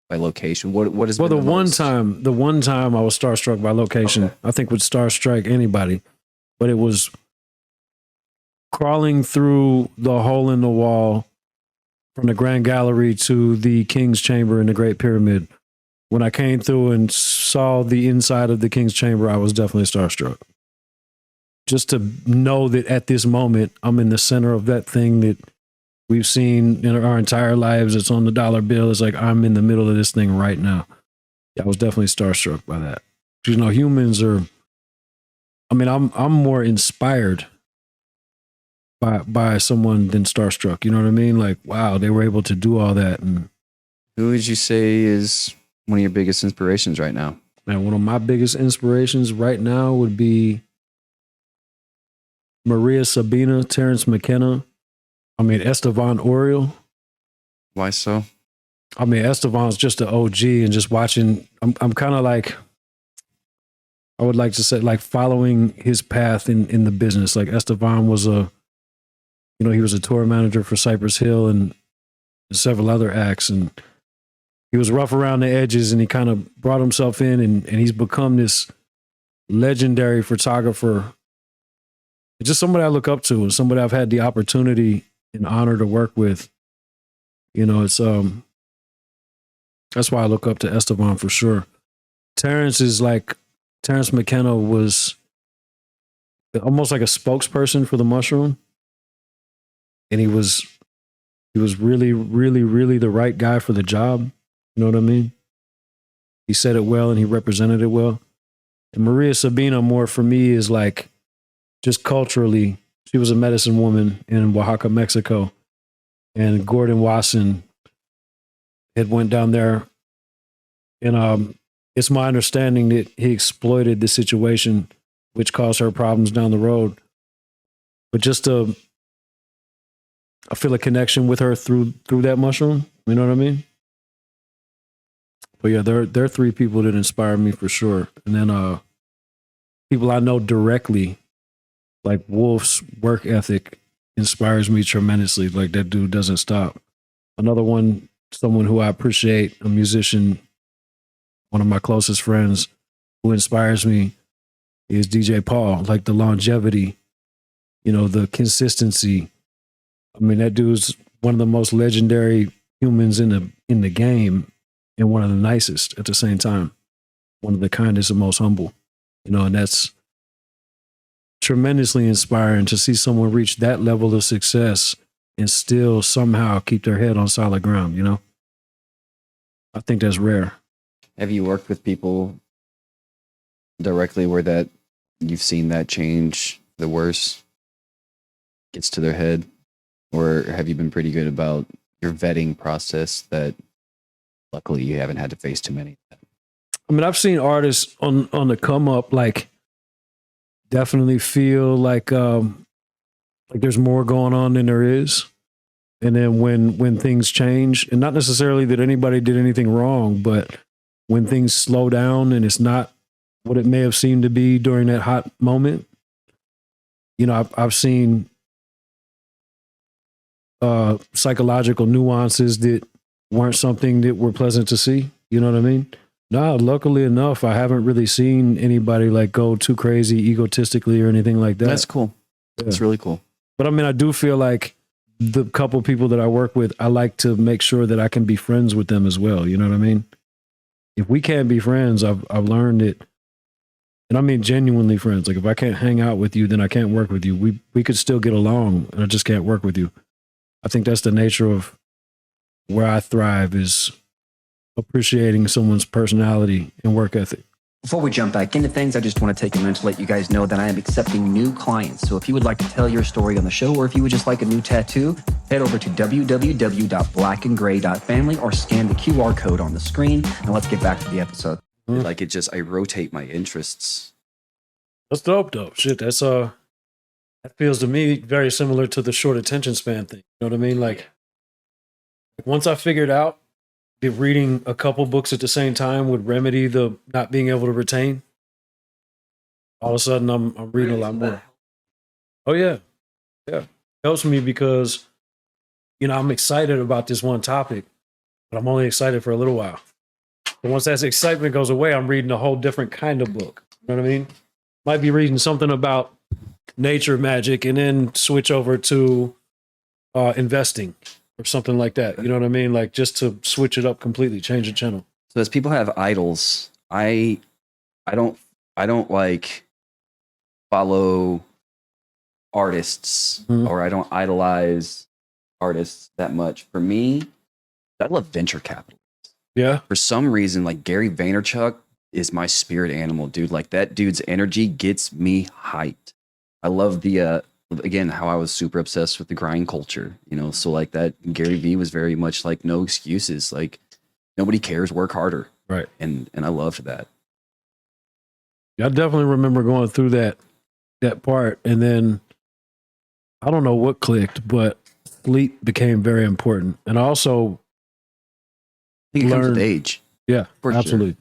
location. What is the one time I was starstruck by location, okay, I think would starstruck anybody, but it was crawling through the hole in the wall from the Grand Gallery to the King's Chamber in the Great Pyramid. When I came through and saw the inside of the King's Chamber, I was definitely starstruck. Just to know that at this moment, I'm in the center of that thing that we've seen in our entire lives. It's on the dollar bill. It's like I'm in the middle of this thing right now. Yeah, I was definitely starstruck by that. You know, humans are, I mean, I'm more inspired by someone than starstruck. You know what I mean? Like, wow, they were able to do all that. And who would you say is one of your biggest inspirations right now? Man, one of my biggest inspirations right now would be Maria Sabina, Terrence McKenna. I mean, Estevan Oriol. Why so? I mean, Estevan's just an OG, and just watching, I'm kind of like, I would like to say, like following his path in the business. Like Estevan was he was a tour manager for Cypress Hill and several other acts, and he was rough around the edges, and he kind of brought himself in, and he's become this legendary photographer. It's just somebody I look up to, and somebody I've had the opportunity and honor to work with. You know, it's that's why I look up to Esteban for sure. Terrence McKenna was almost like a spokesperson for the mushroom. And he was really, really, really the right guy for the job. You know what I mean? He said it well and he represented it well. And Maria Sabina, more for me, is like just culturally, she was a medicine woman in Oaxaca, Mexico. And Gordon Wasson had went down there. And it's my understanding that he exploited the situation, which caused her problems down the road. But just I feel a connection with her through that mushroom. You know what I mean? But yeah, there are three people that inspire me for sure. And then people I know directly, like Wolf's work ethic inspires me tremendously. Like that dude doesn't stop. Another one, someone who I appreciate, a musician, one of my closest friends who inspires me is DJ Paul. Like the longevity, you know, the consistency. I mean, that dude's one of the most legendary humans in the game and one of the nicest at the same time. One of the kindest and most humble, you know, and that's tremendously inspiring to see someone reach that level of success and still somehow keep their head on solid ground, you know? I think that's rare. Have you worked with people directly where that you've seen that change the worse gets to their head? Or have you been pretty good about your vetting process that luckily you haven't had to face too many? I mean, I've seen artists on the come up, like definitely feel like there's more going on than there is. And then when things change, and not necessarily that anybody did anything wrong, but when things slow down and it's not what it may have seemed to be during that hot moment, you know, I've seen psychological nuances that weren't something that were pleasant to see. You know what I mean? No, luckily enough, I haven't really seen anybody like go too crazy egotistically or anything like that. That's cool. Yeah. That's really cool. But I mean, I do feel like the couple people that I work with, I like to make sure that I can be friends with them as well. You know what I mean? If we can't be friends, I've learned it. And I mean genuinely friends. Like if I can't hang out with you, then I can't work with you. We could still get along, and I just can't work with you. I think that's the nature of where I thrive, is appreciating someone's personality and work ethic. Before we jump back into things, I just want to take a minute to let you guys know that I am accepting new clients. So if you would like to tell your story on the show, or if you would just like a new tattoo, head over to www.blackandgray.family or scan the QR code on the screen. And let's get back to the episode. Like I rotate my interests. That's dope. Shit, that's that feels to me very similar to the short attention span thing. You know what I mean? Like once I figured out that reading a couple books at the same time would remedy the not being able to retain, all of a sudden I'm reading a lot more. Oh yeah. Helps me because, you know, I'm excited about this one topic, but I'm only excited for a little while. But once that excitement goes away, I'm reading a whole different kind of book. You know what I mean? Might be reading something about nature magic and then switch over to investing or something like that. You know what I mean? Like just to switch it up completely, change the channel. So as people have idols, I don't like follow artists, or I don't idolize artists that much. For me, I love venture capital. Yeah. For some reason, like Gary Vaynerchuk is my spirit animal, dude. Like that dude's energy gets me hyped. I love the again, how I was super obsessed with the grind culture, you know? So like that Gary V was very much like no excuses. Like nobody cares, work harder. Right. And I loved that. I definitely remember going through that part. And then I don't know what clicked, but sleep became very important. And also I think it comes with age. Yeah, absolutely. Sure.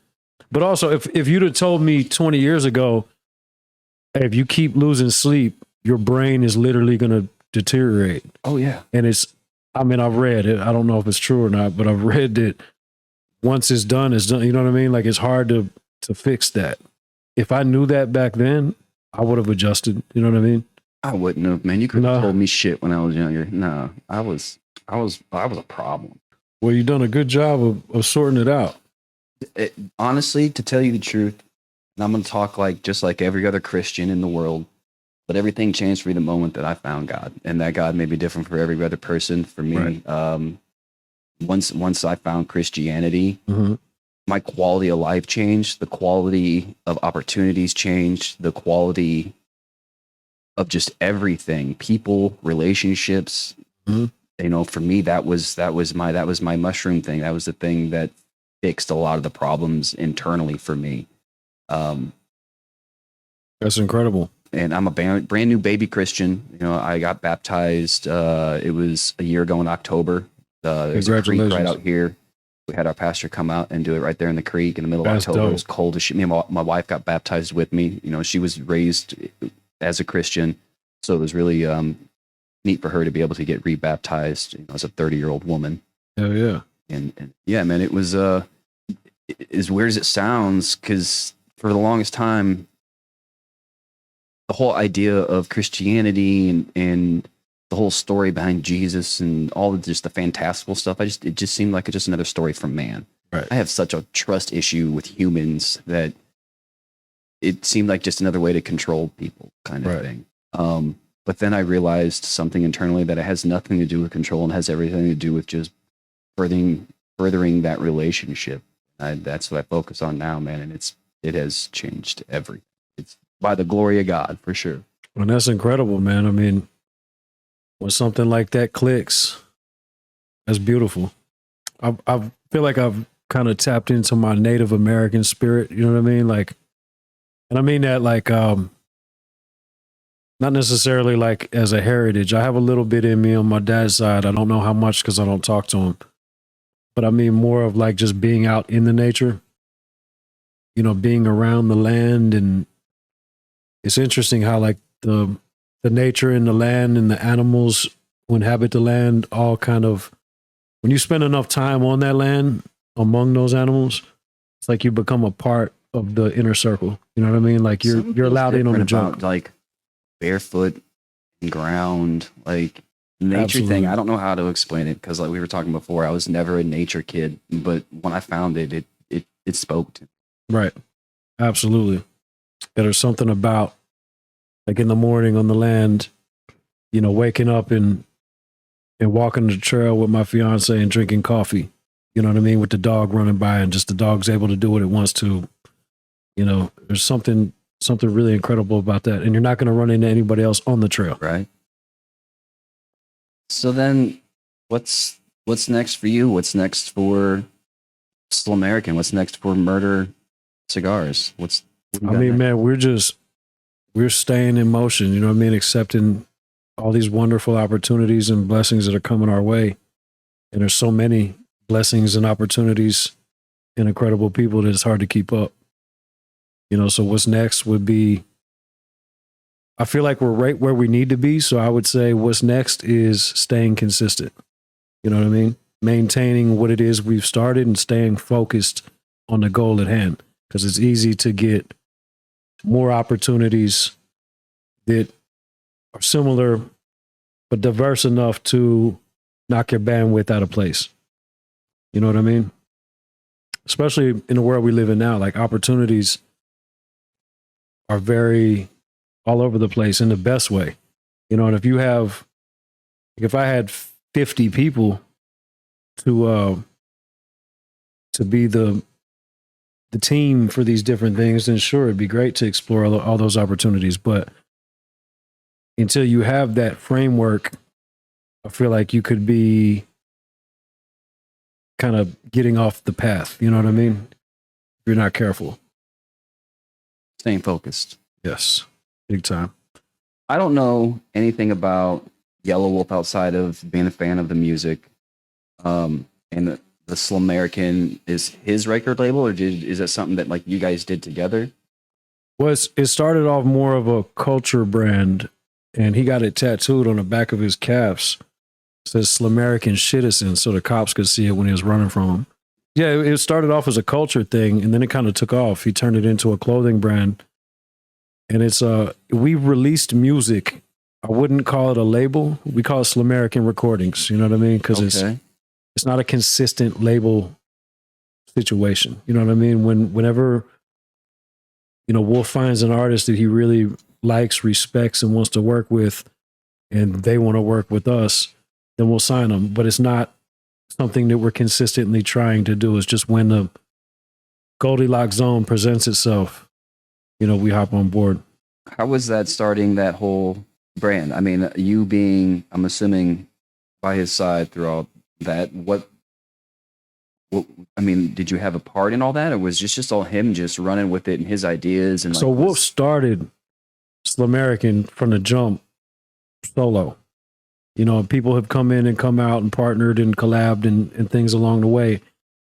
But also if you'd have told me 20 years ago, hey, if you keep losing sleep, your brain is literally going to deteriorate. Oh, yeah. And I've read it. I don't know if it's true or not, but I've read that once it's done, it's done. You know what I mean? Like it's hard to fix that. If I knew that back then, I would have adjusted. You know what I mean? I wouldn't have, man. You could have told me shit when I was younger. No, I was a problem. Well, you've done a good job of sorting it out. Honestly, to tell you the truth, and I'm going to talk like just like every other Christian in the world, but everything changed for me the moment that I found God, and that God may be different for every other person. For me, Right. Once I found Christianity, Mm-hmm. my quality of life changed. The quality of opportunities changed. The quality of just everything, people, relationships. Mhm. You know, for me, that was my mushroom thing. That was the thing that fixed a lot of the problems internally for me. That's incredible. And I'm a brand new baby Christian. You know, I got baptized. It was a year ago in October. There's a creek right out here. We had our pastor come out and do it right there in the creek in the middle of October. Dope. It was cold as shit. Me and my wife got baptized with me. You know, she was raised as a Christian, so it was really neat for her to be able to get rebaptized, you know, as a 30-year-old woman. Hell yeah. And yeah, man, it was as weird as it sounds, because for the longest time, the whole idea of Christianity and the whole story behind Jesus and all of just the fantastical stuff, it just seemed like just another story from man. Right. I have such a trust issue with humans that it seemed like just another way to control people, kind of thing. But then I realized something internally that it has nothing to do with control and has everything to do with just furthering that relationship. That's what I focus on now, man, and it has changed everything. It's by the glory of God, for sure. And that's incredible, man. I mean, when something like that clicks, that's beautiful. I feel like I've kind of tapped into my Native American spirit. You know what I mean? Like, and I mean that like, not necessarily like as a heritage. I have a little bit in me on my dad's side. I don't know how much because I don't talk to him. But I mean more of like just being out in the nature, you know, being around the land. And it's interesting how like the nature and the land and the animals who inhabit the land all kind of, when you spend enough time on that land among those animals, it's like you become a part of the inner circle. You know what I mean? Like you're allowed in on the jump. Like barefoot and ground, like nature Absolutely. thing. I don't know how to explain it because like we were talking before, I was never a nature kid, but when I found it spoke to me. Right. Absolutely. There's something about like in the morning on the land, you know, waking up and walking the trail with my fiance and drinking coffee, you know what I mean? With the dog running by and just the dog's able to do what it wants to, you know, there's something really incredible about that. And you're not going to run into anybody else on the trail. Right. So then what's next for you? What's next for Slumerican? What's next for Murder Cigars? What do you got next? Man, we're staying in motion, you know what I mean? Accepting all these wonderful opportunities and blessings that are coming our way. And there's so many blessings and opportunities and incredible people that it's hard to keep up. You know, so what's next would be, I feel like we're right where we need to be. So I would say what's next is staying consistent. You know what I mean? Maintaining what it is we've started and staying focused on the goal at hand. Because it's easy to get more opportunities that are similar but diverse enough to knock your bandwidth out of place. You know what I mean? Especially in the world we live in now, like opportunities are very all over the place in the best way. You know, and if you have, like if I had 50 people to be the team for these different things, then sure, it'd be great to explore all those opportunities. But until you have that framework, I feel like you could be kind of getting off the path. You know what I mean? If you're not careful. Staying focused. Yes, big time. I don't know anything about Yelawolf outside of being a fan of the music. And the Slumerican is his record label, or is that something that like you guys did together? Well, it started off more of a culture brand, and he got it tattooed on the back of his calves. It says Slumerican Citizen, so the cops could see it when he was running from him. Yeah, it started off as a culture thing, and then it kind of took off. He turned it into a clothing brand, and it's we released music. I wouldn't call it a label. We call it Slumerican Recordings. You know what I mean? Because it's it's not a consistent label situation. You know what I mean? Whenever, Wolf finds an artist that he really likes, respects, and wants to work with, and they want to work with us, then we'll sign them. But it's not something that we're consistently trying to do. It's just when the Goldilocks zone presents itself, we hop on board. How was that starting that whole brand? I mean, you being, I'm assuming, by his side throughout that, what I mean, did you have a part in all that, or was just all him just running with it and his ideas? And so Wolf started Slumerican from the jump solo. People have come in and come out and partnered and collabed and things along the way.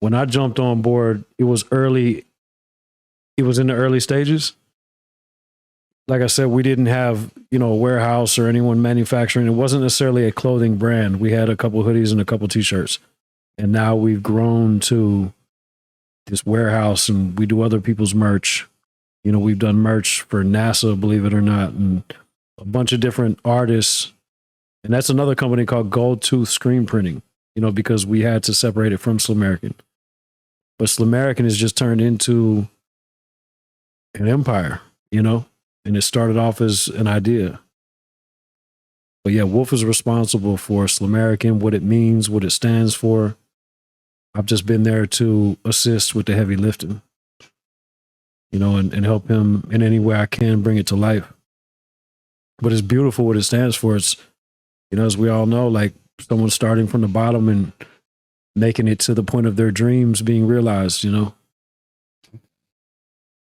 When I jumped on board, it was early. It was in the early stages. Like I said, we didn't have, a warehouse or anyone manufacturing. It wasn't necessarily a clothing brand. We had a couple hoodies and a couple t-shirts. And now we've grown to this warehouse and we do other people's merch. We've done merch for NASA, believe it or not, and a bunch of different artists. And that's another company called Gold Tooth Screen Printing, because we had to separate it from Slumerican. But Slumerican has just turned into an empire, and it started off as an idea. But yeah, Wolf is responsible for Slumerican, what it means, what it stands for. I've just been there to assist with the heavy lifting, and help him in any way I can bring it to life. But it's beautiful what it stands for. It's, as we all know, like someone starting from the bottom and making it to the point of their dreams being realized, I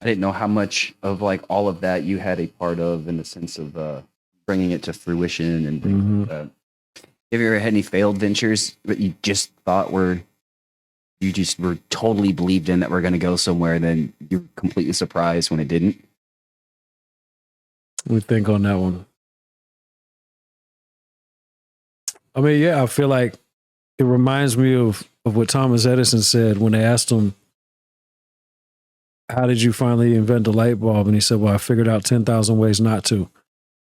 didn't know how much of like all of that you had a part of in the sense of bringing it to fruition and things like that. Have you ever had any failed ventures that you just thought you just were totally believed in that we're going to go somewhere, and then you're completely surprised when it didn't? Let me think on that one. I mean, yeah, I feel like it reminds me of what Thomas Edison said when they asked him, how did you finally invent the light bulb? And he said, well, I figured out 10,000 ways not to.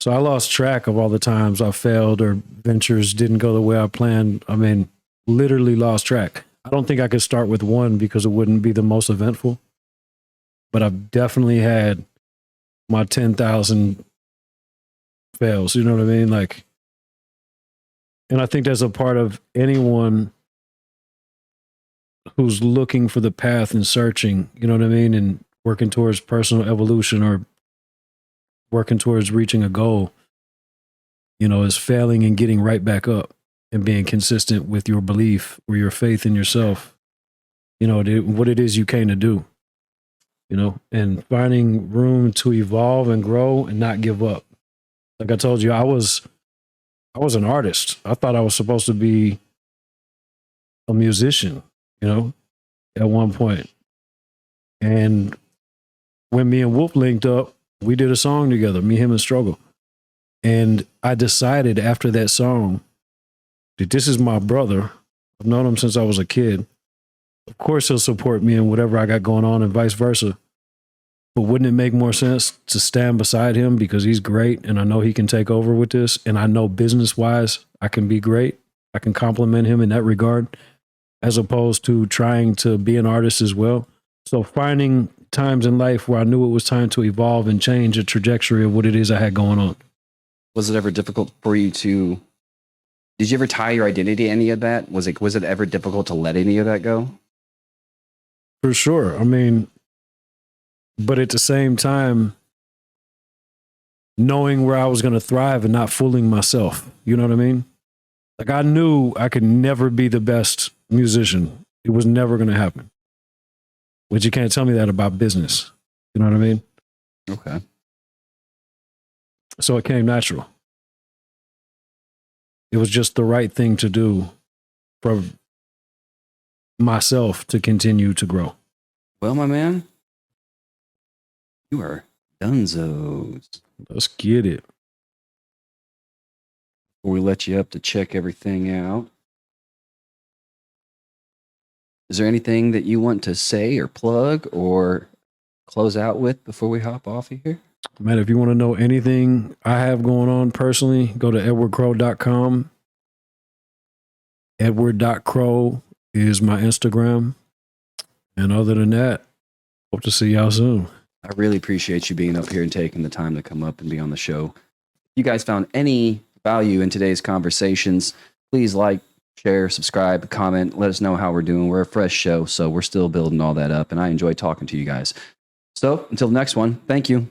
So I lost track of all the times I failed or ventures didn't go the way I planned. I mean, literally lost track. I don't think I could start with one because it wouldn't be the most eventful. But I've definitely had my 10,000 fails. You know what I mean? Like, and I think that's a part of anyone who's looking for the path and searching, you know what I mean? And working towards personal evolution or working towards reaching a goal, is failing and getting right back up and being consistent with your belief or your faith in yourself, what it is you came to do, and finding room to evolve and grow and not give up. Like I told you, I was an artist. I thought I was supposed to be a musician, at one point. And when me and Wolf linked up, we did a song together, me, him, and Struggle. And I decided after that song that this is my brother. I've known him since I was a kid. Of course, he'll support me in whatever I got going on and vice versa. But wouldn't it make more sense to stand beside him because he's great and I know he can take over with this, and I know business-wise I can be great. I can compliment him in that regard, as opposed to trying to be an artist as well. So finding times in life where I knew it was time to evolve and change the trajectory of what it is I had going on. Was it ever difficult for you to, did you ever tie your identity to any of that? Was it ever difficult to let any of that go? For sure. I mean, but at the same time, knowing where I was going to thrive and not fooling myself. You know what I mean? Like I knew I could never be the best musician. It was never going to happen. But you can't tell me that about business. You know what I mean? Okay. So it came natural. It was just the right thing to do for myself to continue to grow. Well, my man, you are dunzos. Let's get it. Before we let you up to check everything out, is there anything that you want to say or plug or close out with before we hop off of here? Man, if you want to know anything I have going on personally, go to edwardcrowe.com. Edward.crowe is my Instagram. And other than that, hope to see y'all soon. I really appreciate you being up here and taking the time to come up and be on the show. If you guys found any value in today's conversations, please like, share, subscribe, comment, let us know how we're doing. We're a fresh show, so we're still building all that up, and I enjoy talking to you guys. So until the next one, thank you.